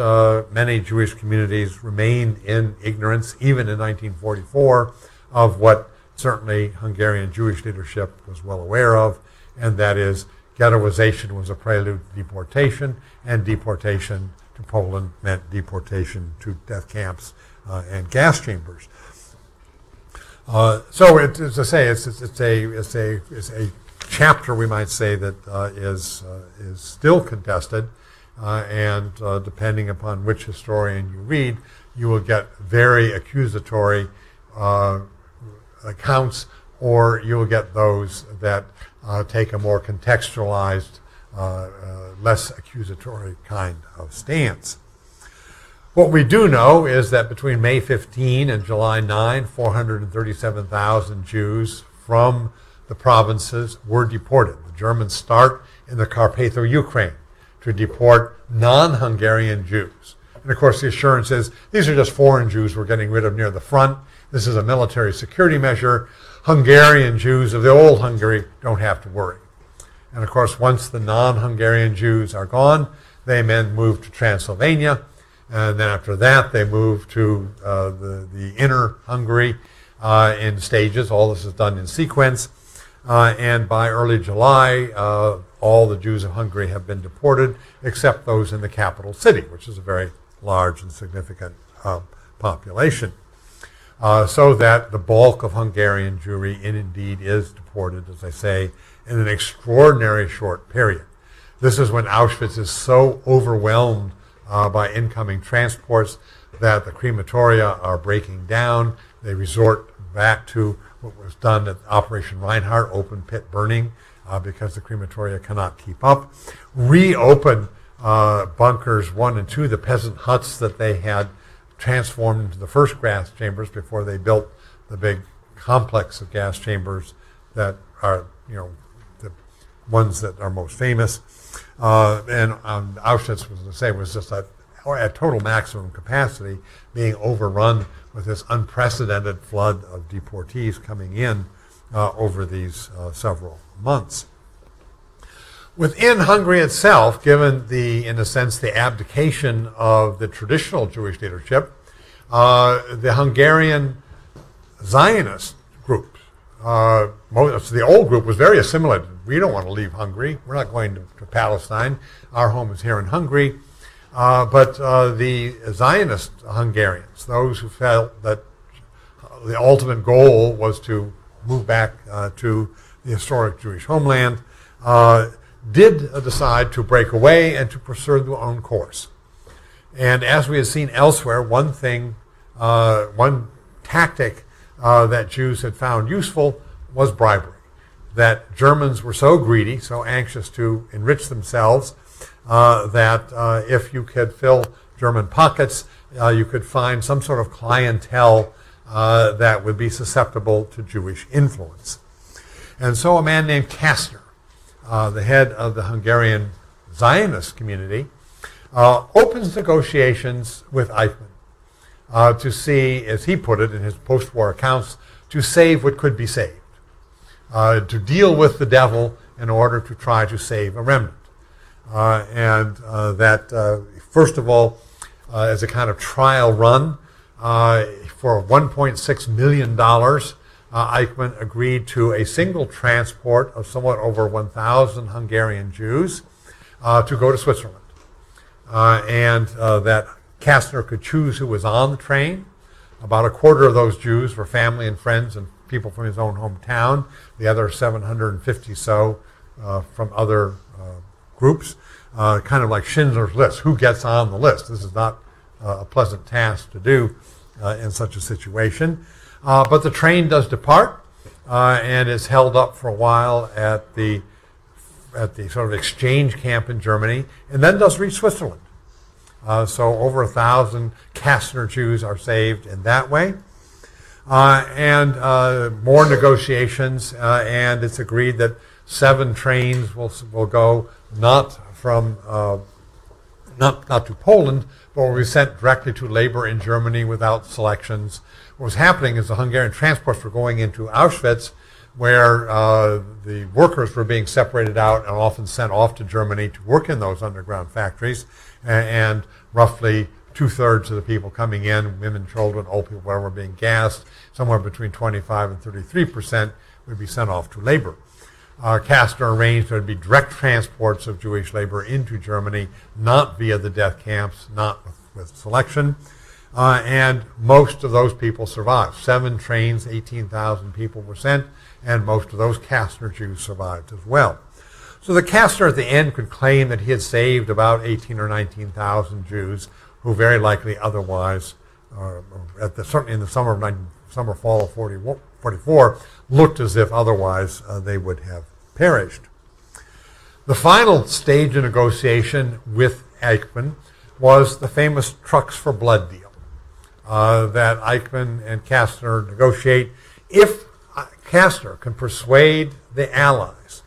many Jewish communities remained in ignorance, even in 1944, of what certainly Hungarian Jewish leadership was well aware of, and that is ghettoization was a prelude to deportation, and deportation to Poland meant deportation to death camps and gas chambers. So as I say, it's a chapter, we might say, that is still contested. And depending upon which historian you read, you will get very accusatory accounts, or you will get those that take a more contextualized, less accusatory kind of stance. What we do know is that between May 15 and July 9, 437,000 Jews from the provinces were deported. The Germans start in the Carpatho-Ukraine to deport non-Hungarian Jews. And of course the assurance is these are just foreign Jews we're getting rid of near the front. This is a military security measure. Hungarian Jews of the old Hungary don't have to worry. And of course once the non-Hungarian Jews are gone, they then move to Transylvania, and then after that they move to the inner Hungary in stages. All this is done in sequence. And by early July, all the Jews of Hungary have been deported, except those in the capital city, which is a very large and significant population. so that the bulk of Hungarian Jewry indeed is deported, as I say, in an extraordinary short period. This is when Auschwitz is so overwhelmed by incoming transports that the crematoria are breaking down. They resort back to what was done at Operation Reinhardt, open pit burning, because the crematoria cannot keep up. Reopen bunkers 1 and 2, the peasant huts that they had transformed into the first gas chambers before they built the big complex of gas chambers that are, the ones that are most famous. And Auschwitz, was just at total maximum capacity, being overrun with this unprecedented flood of deportees coming in over these several months. Within Hungary itself, given in a sense, the abdication of the traditional Jewish leadership, the Hungarian Zionist group, the old group was very assimilated. We don't want to leave Hungary. We're not going to Palestine. Our home is here in Hungary. But the Zionist Hungarians, those who felt that the ultimate goal was to move back to the historic Jewish homeland, did decide to break away and to pursue their own course. And as we have seen elsewhere, one tactic that Jews had found useful was bribery. That Germans were so greedy, so anxious to enrich themselves, that if you could fill German pockets, you could find some sort of clientele that would be susceptible to Jewish influence. And so a man named Kastner, the head of the Hungarian Zionist community, opens negotiations with Eichmann to see, as he put it in his post-war accounts, to save what could be saved, to deal with the devil in order to try to save a remnant. First of all, as a kind of trial run, for $1.6 million, Eichmann agreed to a single transport of somewhat over 1,000 Hungarian Jews to go to Switzerland. That Kastner could choose who was on the train. About a quarter of those Jews were family and friends and people from his own hometown. The other 750 from other groups, kind of like Schindler's List. Who gets on the list? This is not a pleasant task to do in such a situation. But the train does depart and is held up for a while at the sort of exchange camp in Germany, and then does reach Switzerland. So over 1,000 Kastner Jews are saved in that way. And more negotiations, and it's agreed that 7 trains will go not to Poland, but will be sent directly to labor in Germany without selections. What was happening is the Hungarian transports were going into Auschwitz, where the workers were being separated out and often sent off to Germany to work in those underground factories, and roughly 2/3 of the people coming in, women, children, old people, whatever, were being gassed. Somewhere between 25 and 33% would be sent off to labor. Kastner arranged there would be direct transports of Jewish labor into Germany, not via the death camps, not with selection. And most of those people survived. 7 trains, 18,000 people were sent, and most of those Kastner Jews survived as well. So the Kastner at the end could claim that he had saved about 18 or 19,000 Jews who very likely otherwise, certainly in the summer fall of 44, looked as if otherwise they would have perished. The final stage of negotiation with Eichmann was the famous Trucks for Blood deal that Eichmann and Kastner negotiate. If Kastner can persuade the Allies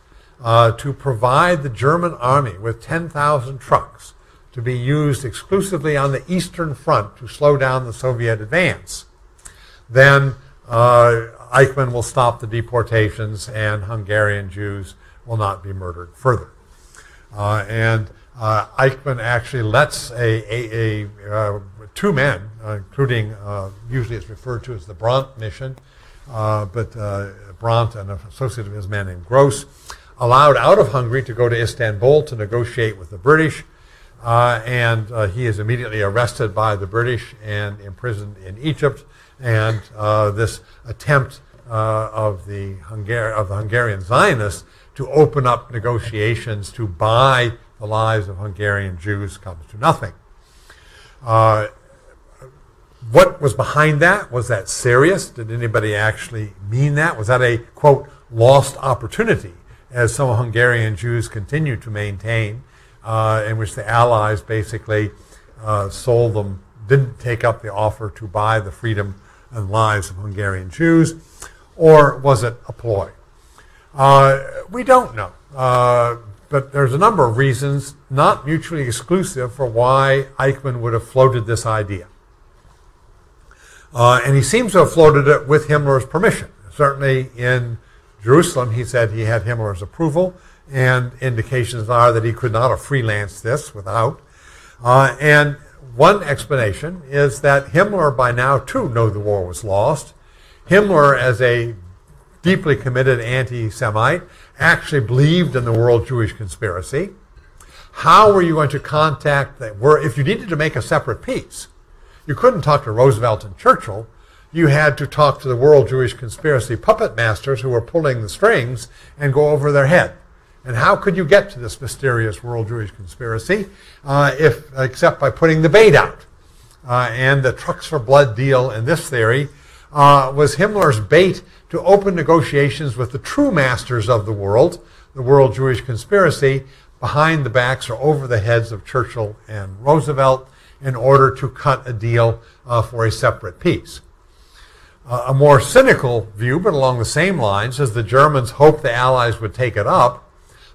to provide the German army with 10,000 trucks to be used exclusively on the Eastern Front to slow down the Soviet advance, then Eichmann will stop the deportations and Hungarian Jews will not be murdered further. Eichmann actually lets 2 men, including usually it's referred to as the Brandt mission, but Brandt and an associate of his, man named Gross, allowed out of Hungary to go to Istanbul to negotiate with the British. And he is immediately arrested by the British and imprisoned in Egypt, and this attempt of the Hungarian Zionists to open up negotiations to buy the lives of Hungarian Jews comes to nothing. What was behind that? Was that serious? Did anybody actually mean that? Was that a, quote, lost opportunity, as some Hungarian Jews continue to maintain, in which the Allies basically sold them, didn't take up the offer to buy the freedom and lives of Hungarian Jews? Or was it a ploy? We don't know. But there's a number of reasons, not mutually exclusive, for why Eichmann would have floated this idea. And he seems to have floated it with Himmler's permission. Certainly in Jerusalem, he said he had Himmler's approval, and indications are that he could not have freelanced this without. And one explanation is that Himmler by now, too, knew the war was lost. Himmler, as a deeply committed anti-Semite, actually believed in the world Jewish conspiracy. How were you going to contact if you needed to make a separate peace? You couldn't talk to Roosevelt and Churchill. You had to talk to the world Jewish conspiracy puppet masters who were pulling the strings and go over their head. And how could you get to this mysterious world Jewish conspiracy except by putting the bait out? And the trucks for blood deal in this theory was Himmler's bait to open negotiations with the true masters of the world Jewish conspiracy, behind the backs or over the heads of Churchill and Roosevelt, in order to cut a deal for a separate peace. A more cynical view, but along the same lines, is the Germans hoped the Allies would take it up.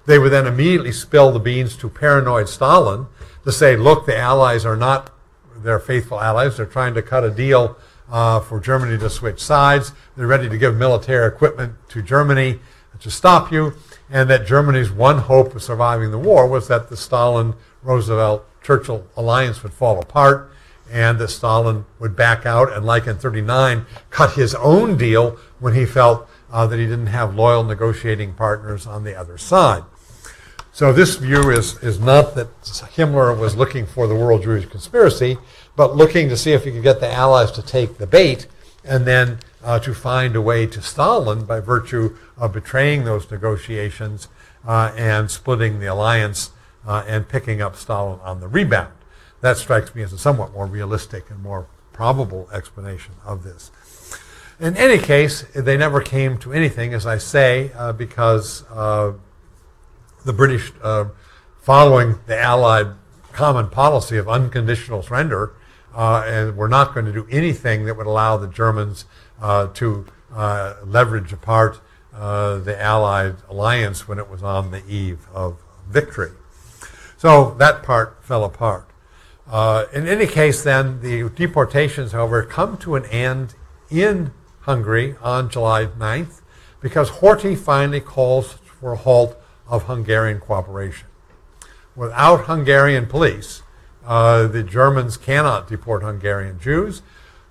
They would then immediately spill the beans to paranoid Stalin to say, look, the Allies are not their faithful allies. They're trying to cut a deal for Germany to switch sides. They're ready to give military equipment to Germany to stop you. And that Germany's one hope of surviving the war was that the Stalin-Roosevelt-Churchill alliance would fall apart, and that Stalin would back out and, like in 1939, cut his own deal when he felt that he didn't have loyal negotiating partners on the other side. So this view is not that Himmler was looking for the world Jewish conspiracy, but looking to see if he could get the Allies to take the bait, and then to find a way to Stalin by virtue of betraying those negotiations and splitting the alliance and picking up Stalin on the rebound. That strikes me as a somewhat more realistic and more probable explanation of this. In any case, they never came to anything, as I say, because the British, following the Allied common policy of unconditional surrender, and were not going to do anything that would allow the Germans to leverage apart the Allied alliance when it was on the eve of victory. So that part fell apart. In any case, then, the deportations, however, come to an end in Hungary on July 9th because Horthy finally calls for a halt of Hungarian cooperation. Without Hungarian police, the Germans cannot deport Hungarian Jews.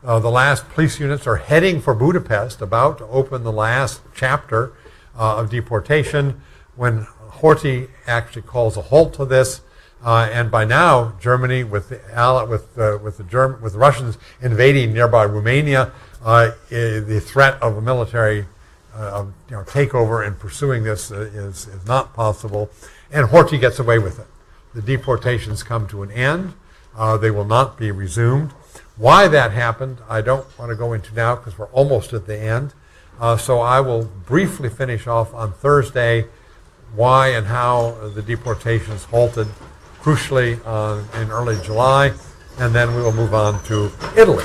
The last police units are heading for Budapest, about to open the last chapter of deportation, when Horthy actually calls a halt to this. And by now, Germany, with the Russians invading nearby Romania, the threat of a military takeover and pursuing this is not possible. And Horthy gets away with it. The deportations come to an end. They will not be resumed. Why that happened, I don't want to go into now because we're almost at the end. So I will briefly finish off on Thursday why and how the deportations halted, crucially in early July, and then we will move on to Italy.